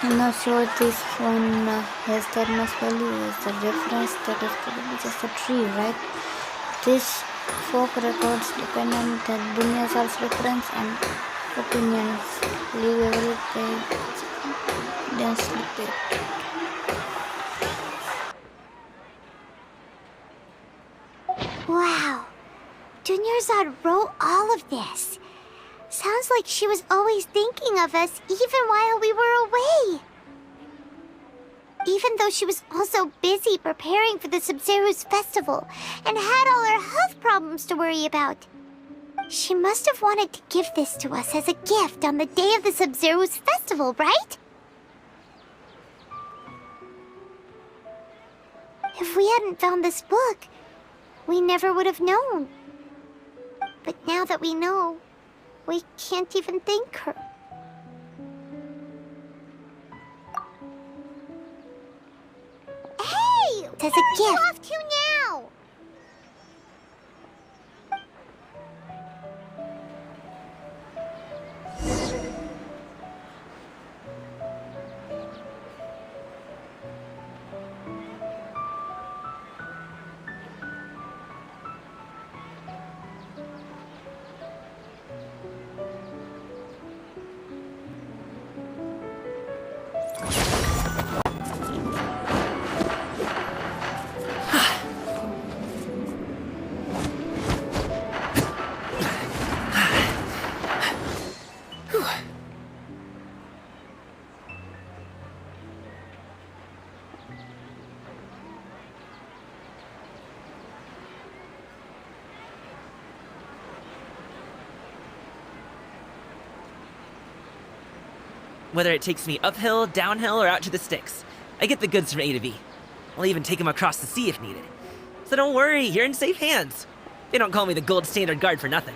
I'm not sure this one has that much value as a reference. That is probably just a tree, right? This folk records depend on the Dunyarzad's reference and opinions. Leave everything densely there. Wow, Dunyarzad wrote all of this. Sounds like she was always thinking of us even while we were away. Even though she was also busy preparing for the Sub-Zero's festival and had all her health problems to worry about. She must have wanted to give this to us as a gift on the day of the Sub-Zero's festival, right? If we hadn't found this book, we never would have known. But now that we know, we can't even thank her. gifts as a gift. Off to now! Whether it takes me uphill, downhill, or out to the sticks, I get the goods from A to B. I'll even take them across the sea if needed. So don't worry, you're in safe hands. They don't call me the gold standard guard for nothing.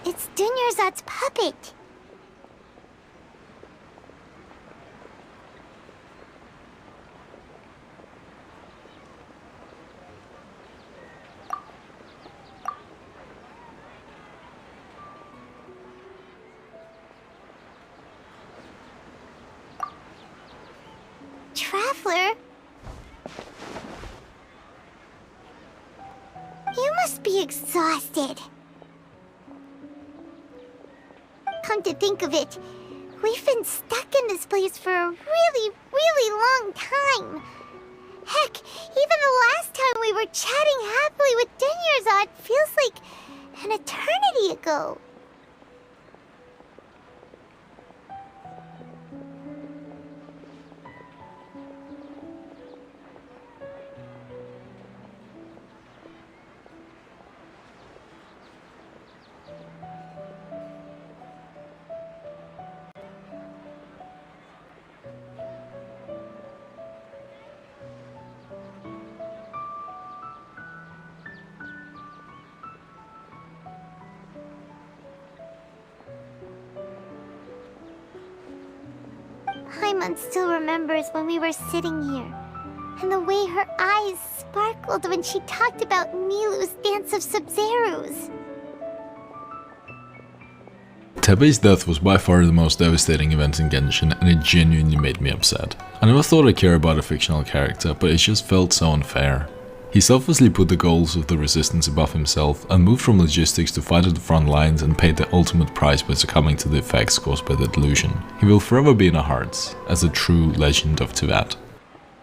It's Dunyarzad's puppet. Traveler? You must be exhausted. Come to think of it, we've been stuck in this place for a really, really long time. Heck, even the last time we were chatting happily with Dunyarzad feels like an eternity ago. Paimon still remembers when we were sitting here, and the way her eyes sparkled when she talked about Milu's dance of Sub-Zerus. Tebe's death was by far the most devastating event in Genshin, and it genuinely made me upset. I never thought I'd care about a fictional character, but it just felt so unfair. He selflessly put the goals of the Resistance above himself, and moved from logistics to fight at the front lines, and paid the ultimate price by succumbing to the effects caused by the delusion. He will forever be in our hearts, as a true legend of Teyvat.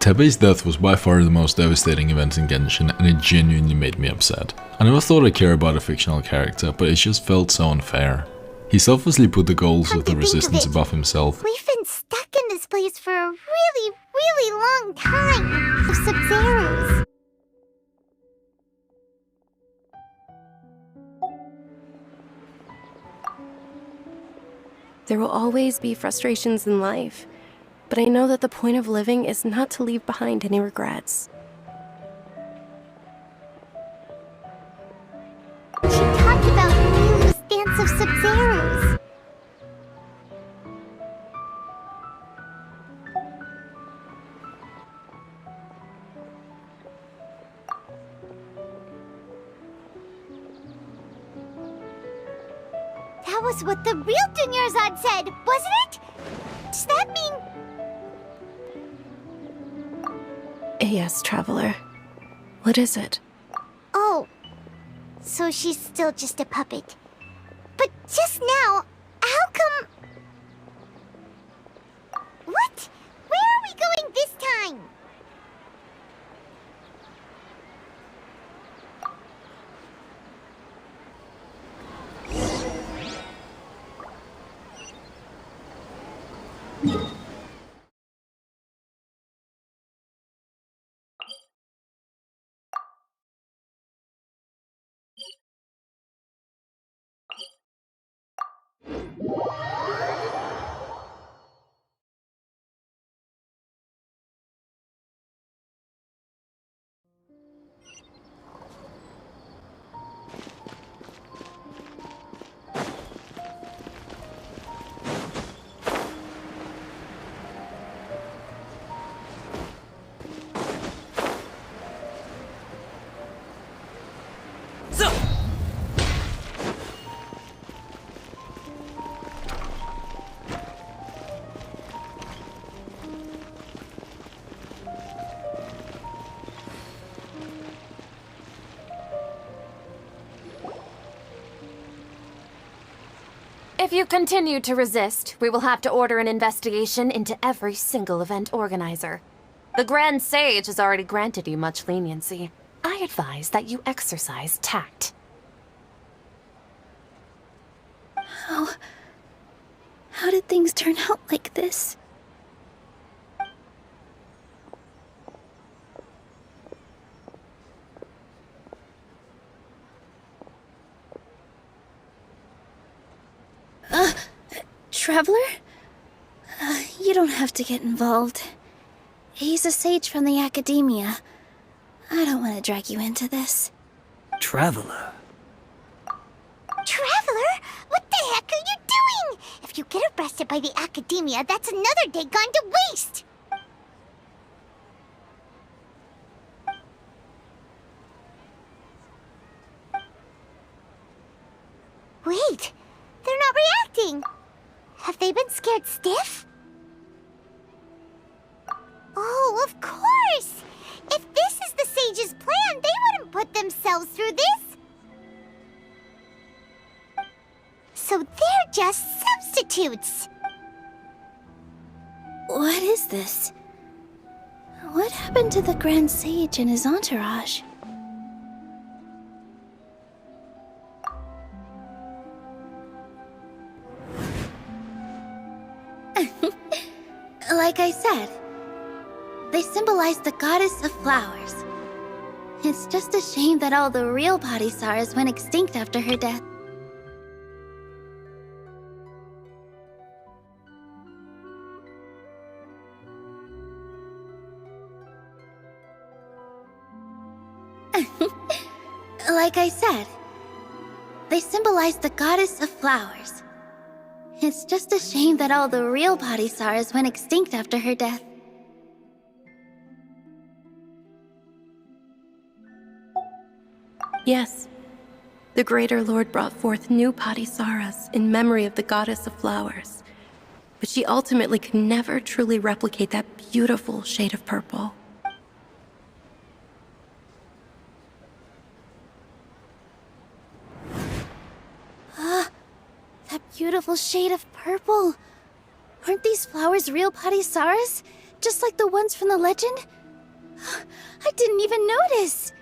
Tebe's death was by far the most devastating event in Genshin, and it genuinely made me upset. I never thought I'd care about a fictional character, but it just felt so unfair. He selflessly put the goals of the Resistance above himself. We've been stuck in this place for a really, really long time. Of Sub-Zerus. There will always be frustrations in life, but I know that the point of living is not to leave behind any regrets. She talked about Milu's dance of Sub-Zerus. That was what the real Dunyarzad said, wasn't it? Does that mean... Yes, Traveler. What is it? Oh, so she's still just a puppet. But just now, how come... What? Where are we going this time? If you continue to resist, we will have to order an investigation into every single event organizer. The Grand Sage has already granted you much leniency. I advise that you exercise tact. How did things turn out like this? Traveler? You don't have to get involved. He's a sage from the Academia. I don't want to drag you into this. Traveler? Traveler? What the heck are you doing? If you get arrested by the Academia, that's another day gone to waste! Wait, they're not reacting. Have they been scared stiff? Oh, of course! If this is the Sage's plan, they wouldn't put themselves through this. So they're just substitutes. What is this? What happened to the Grand Sage and his entourage? Like I said, they symbolize the goddess of flowers. It's just a shame that all the real Bodhisattvas went extinct after her death. Like I said, they symbolize the goddess of flowers. It's just a shame that all the real Padisaras went extinct after her death. Yes. The Greater Lord brought forth new Padisaras in memory of the goddess of flowers. But she ultimately could never truly replicate that beautiful shade of purple. That beautiful shade of purple. Aren't these flowers real Padisaras? Just like the ones from the legend? I didn't even notice.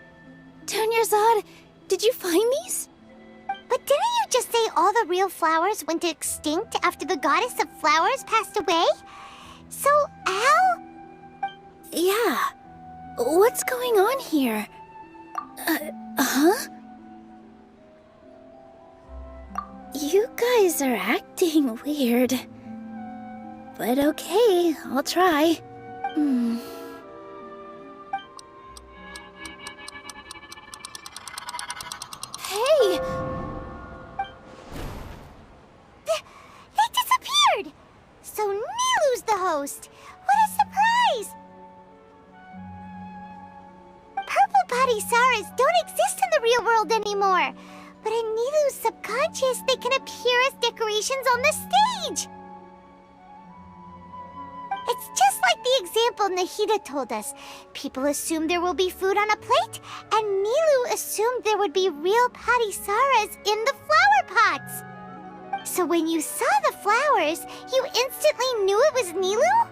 Dunyarzad, did you find these? But didn't you just say all the real flowers went extinct after the goddess of flowers passed away? So, how? Yeah. What's going on here? Huh? You guys are acting weird. But okay, I'll try. Hey! They disappeared! So Nilu's the host! What a surprise! Purple Padisaras don't exist in the real world anymore. But in Nilu's subconscious, they can appear as decorations on the stage! It's just like the example Nahida told us. People assumed there will be food on a plate, and Nilu assumed there would be real Padisaras in the flower pots. So when you saw the flowers, you instantly knew it was Nilu?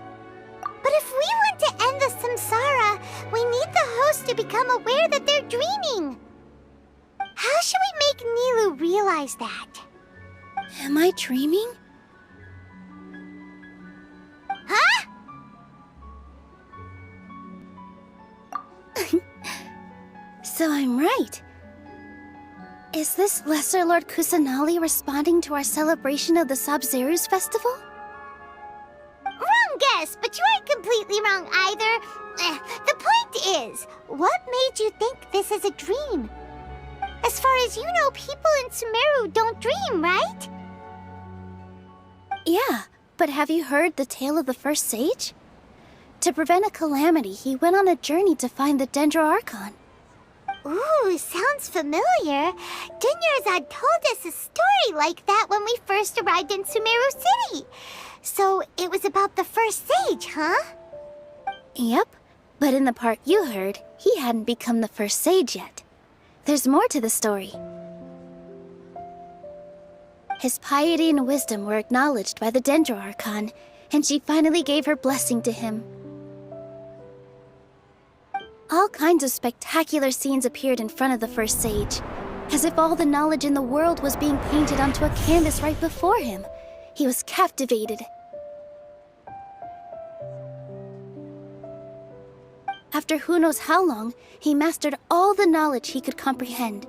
But if we want to end the samsara, we need the host to become aware that they're dreaming. How should we make Nilu realize that? Am I dreaming? Huh? So I'm right. Is this Lesser Lord Kusanali responding to our celebration of the Sabzeruz festival? Wrong guess, but you aren't completely wrong either. The point is, what made you think this is a dream? As far as you know, people in Sumeru don't dream, right? Yeah, but have you heard the tale of the first sage? To prevent a calamity, he went on a journey to find the Dendro Archon. Ooh, sounds familiar. Dunyarzad told us a story like that when we first arrived in Sumeru City. So it was about the first sage, huh? Yep, but in the part you heard, he hadn't become the first sage yet. There's more to the story. His piety and wisdom were acknowledged by the Dendro Archon, and she finally gave her blessing to him. All kinds of spectacular scenes appeared in front of the first sage, as if all the knowledge in the world was being painted onto a canvas right before him. He was captivated. After who knows how long, he mastered all the knowledge he could comprehend.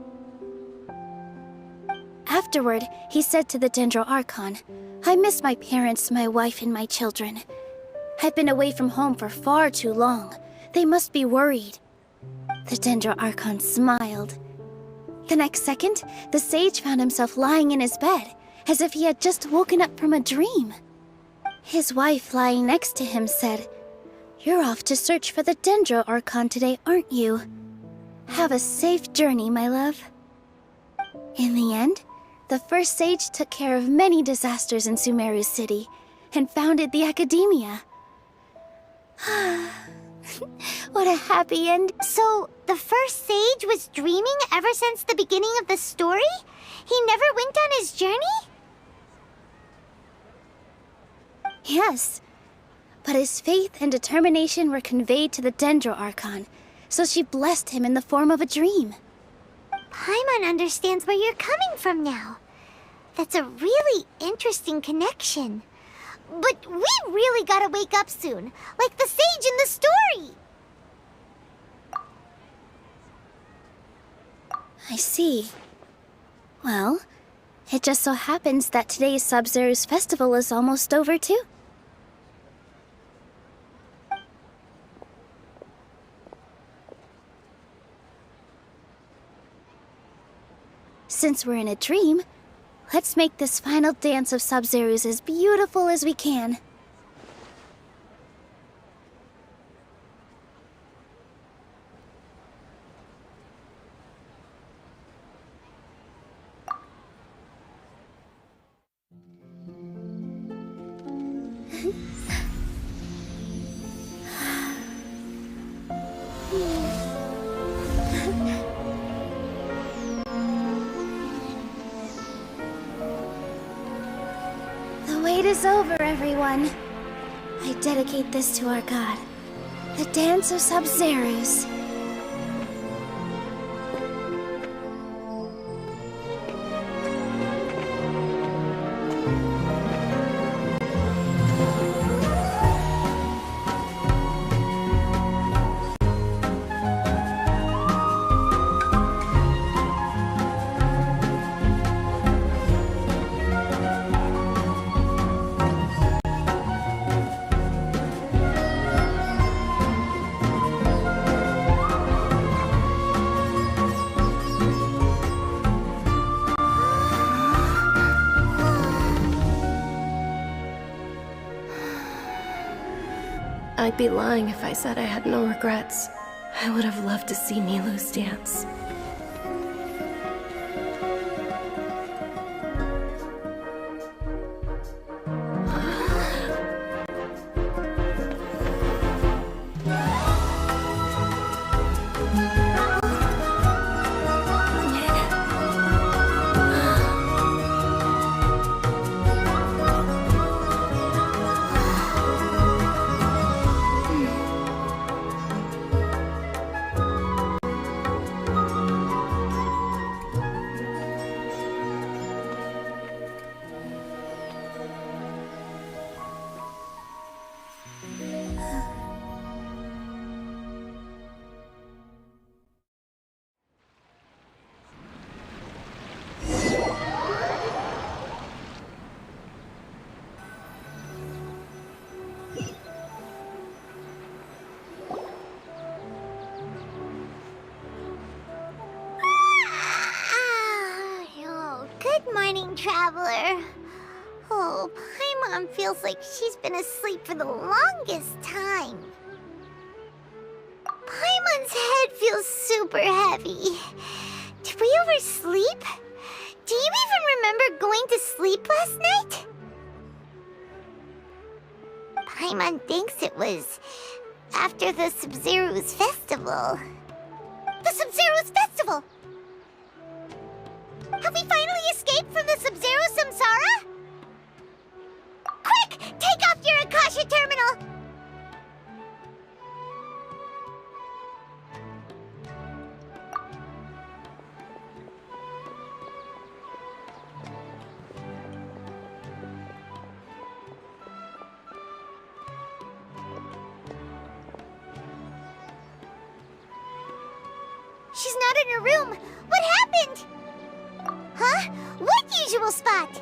Afterward, he said to the Dendro Archon, "I miss my parents, my wife, and my children. I've been away from home for far too long. They must be worried." The Dendro Archon smiled. The next second, the sage found himself lying in his bed, as if he had just woken up from a dream. His wife, lying next to him, said, "You're off to search for the Dendro Archon today, aren't you? Have a safe journey, my love." In the end, the first sage took care of many disasters in Sumeru City, and founded the Academia. What a happy end. So, the first sage was dreaming ever since the beginning of the story? He never went on his journey? Yes, but his faith and determination were conveyed to the Dendro Archon, so she blessed him in the form of a dream. Paimon understands where you're coming from now. That's a really interesting connection. But we really gotta wake up soon, like the sage in the story! I see. Well, it just so happens that today's Sabzeruz festival is almost over too. Since we're in a dream, Let's make this final dance of Sub-Zerus as beautiful as we can. The wait is over, everyone. I dedicate this to our god, the Dance of Sub-Zerus. I'd be lying if I said I had no regrets. I would have loved to see Nilou's dance. Traveler. Oh, Paimon feels like she's been asleep for the longest time. Paimon's head feels super heavy. Did we oversleep? Do you even remember going to sleep last night? Paimon thinks it was after the Sub-Zeru's festival. The Sub-Zeru's festival! Have we finally escaped from the Sub-Zero Samsara? Quick! Take off your Akasha terminal! She's not in her room. What happened? Huh? What usual spot?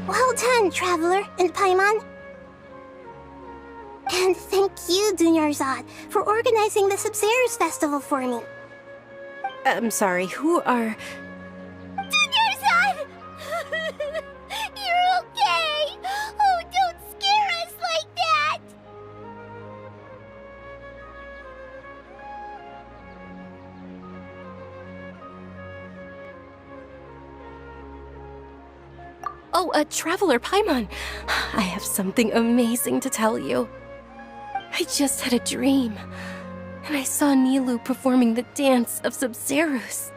Well done, Traveler and Paimon. And thank you, Dunyarzad, for organizing the Sub-Zero's festival for me. I'm sorry, who are... Dunyarzad! You're okay! Oh, don't scare us like that! Oh, Traveler Paimon. I have something amazing to tell you. I just had a dream, and I saw Nilou performing the dance of Sub-Zerus.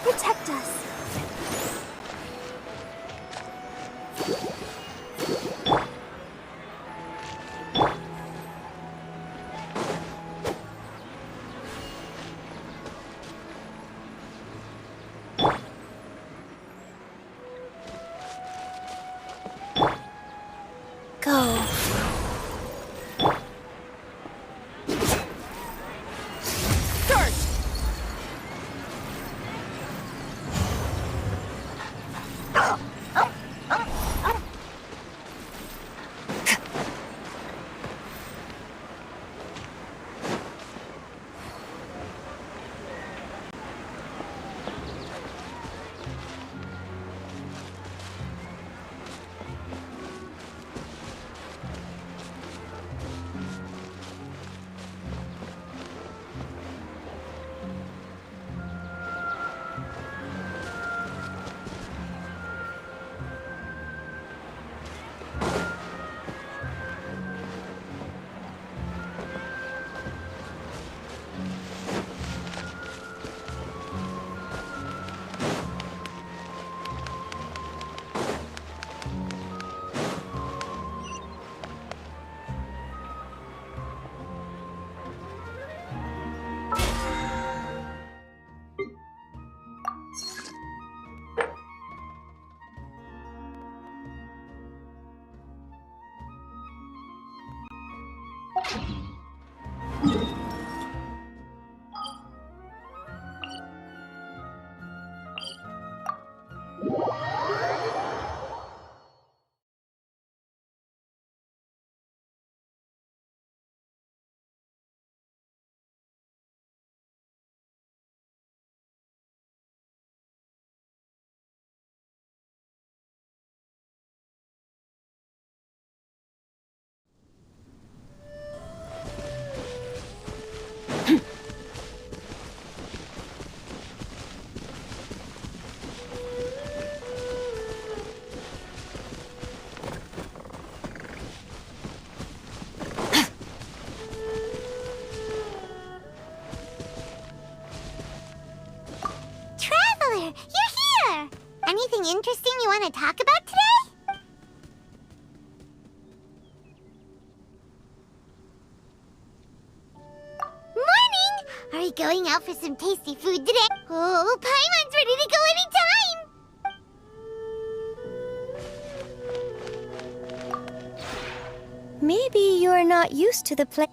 Protect us. Go. Are you going out for some tasty food today? Oh, Paimon's ready to go anytime! Maybe you're not used to the place.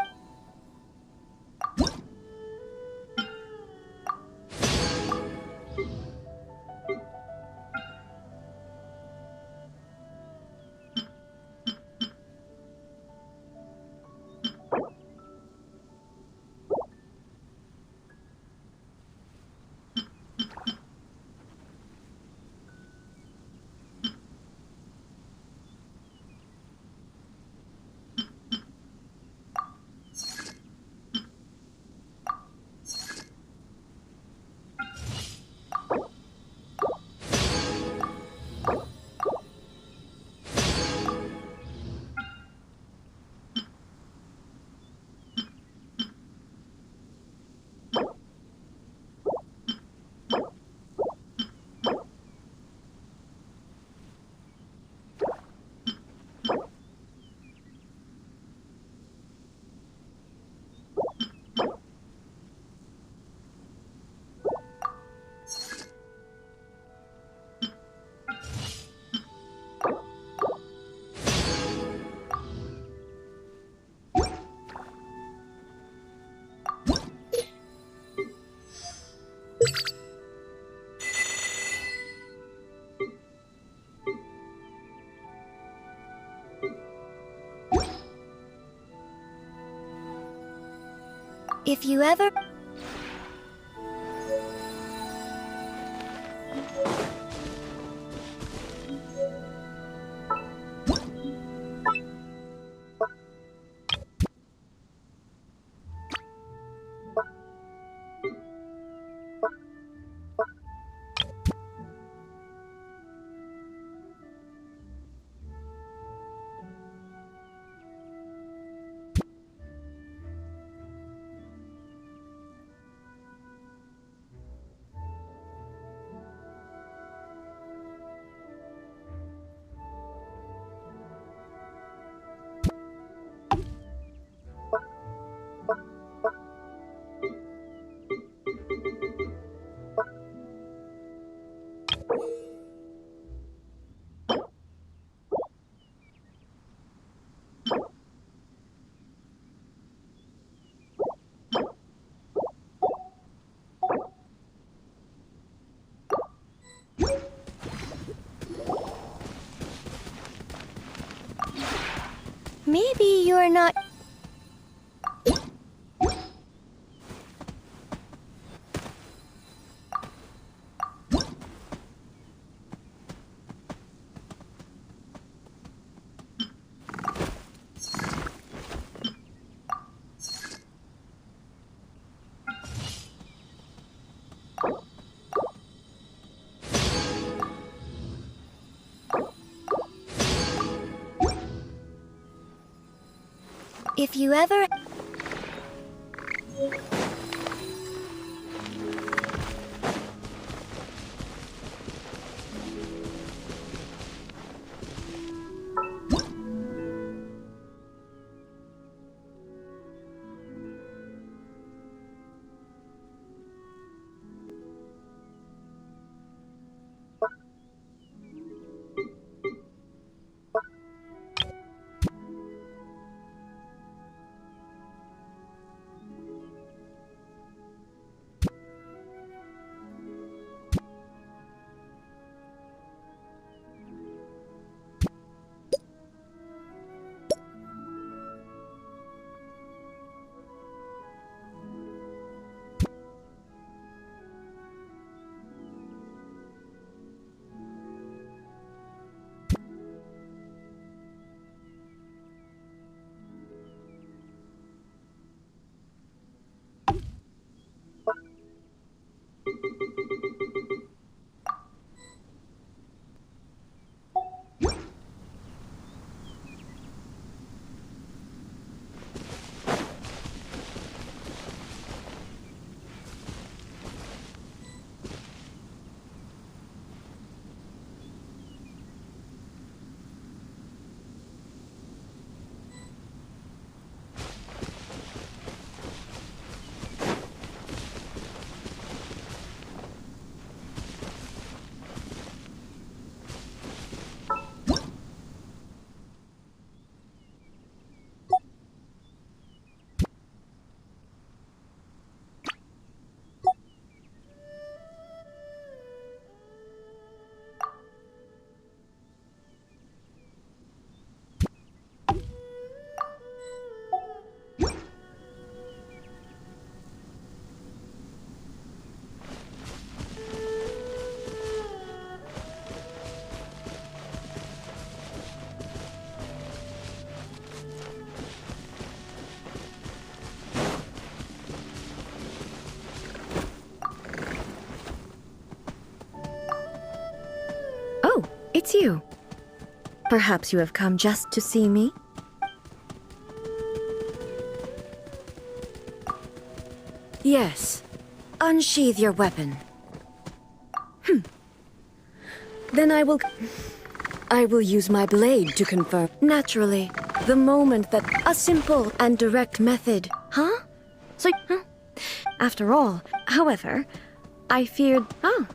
If you ever... Maybe you're not... If you ever... it's you. Perhaps you have come just to see me? Yes. Unsheath your weapon. Then I will use my blade to confirm. Naturally, the moment that a simple and direct method. Huh? So, after all, however, I feared. Oh.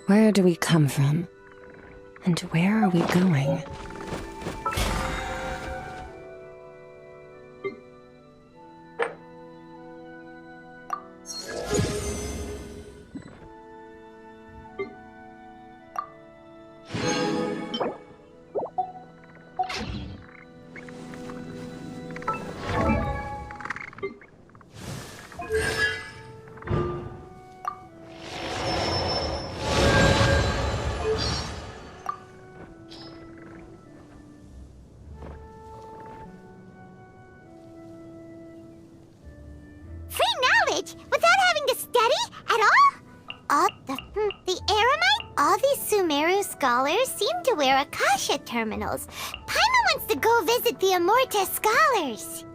Where do we come from? And where are we going? Without having to study at all? The Eremite? All these Sumeru scholars seem to wear Akasha terminals. Paimon wants to go visit the Immorta scholars.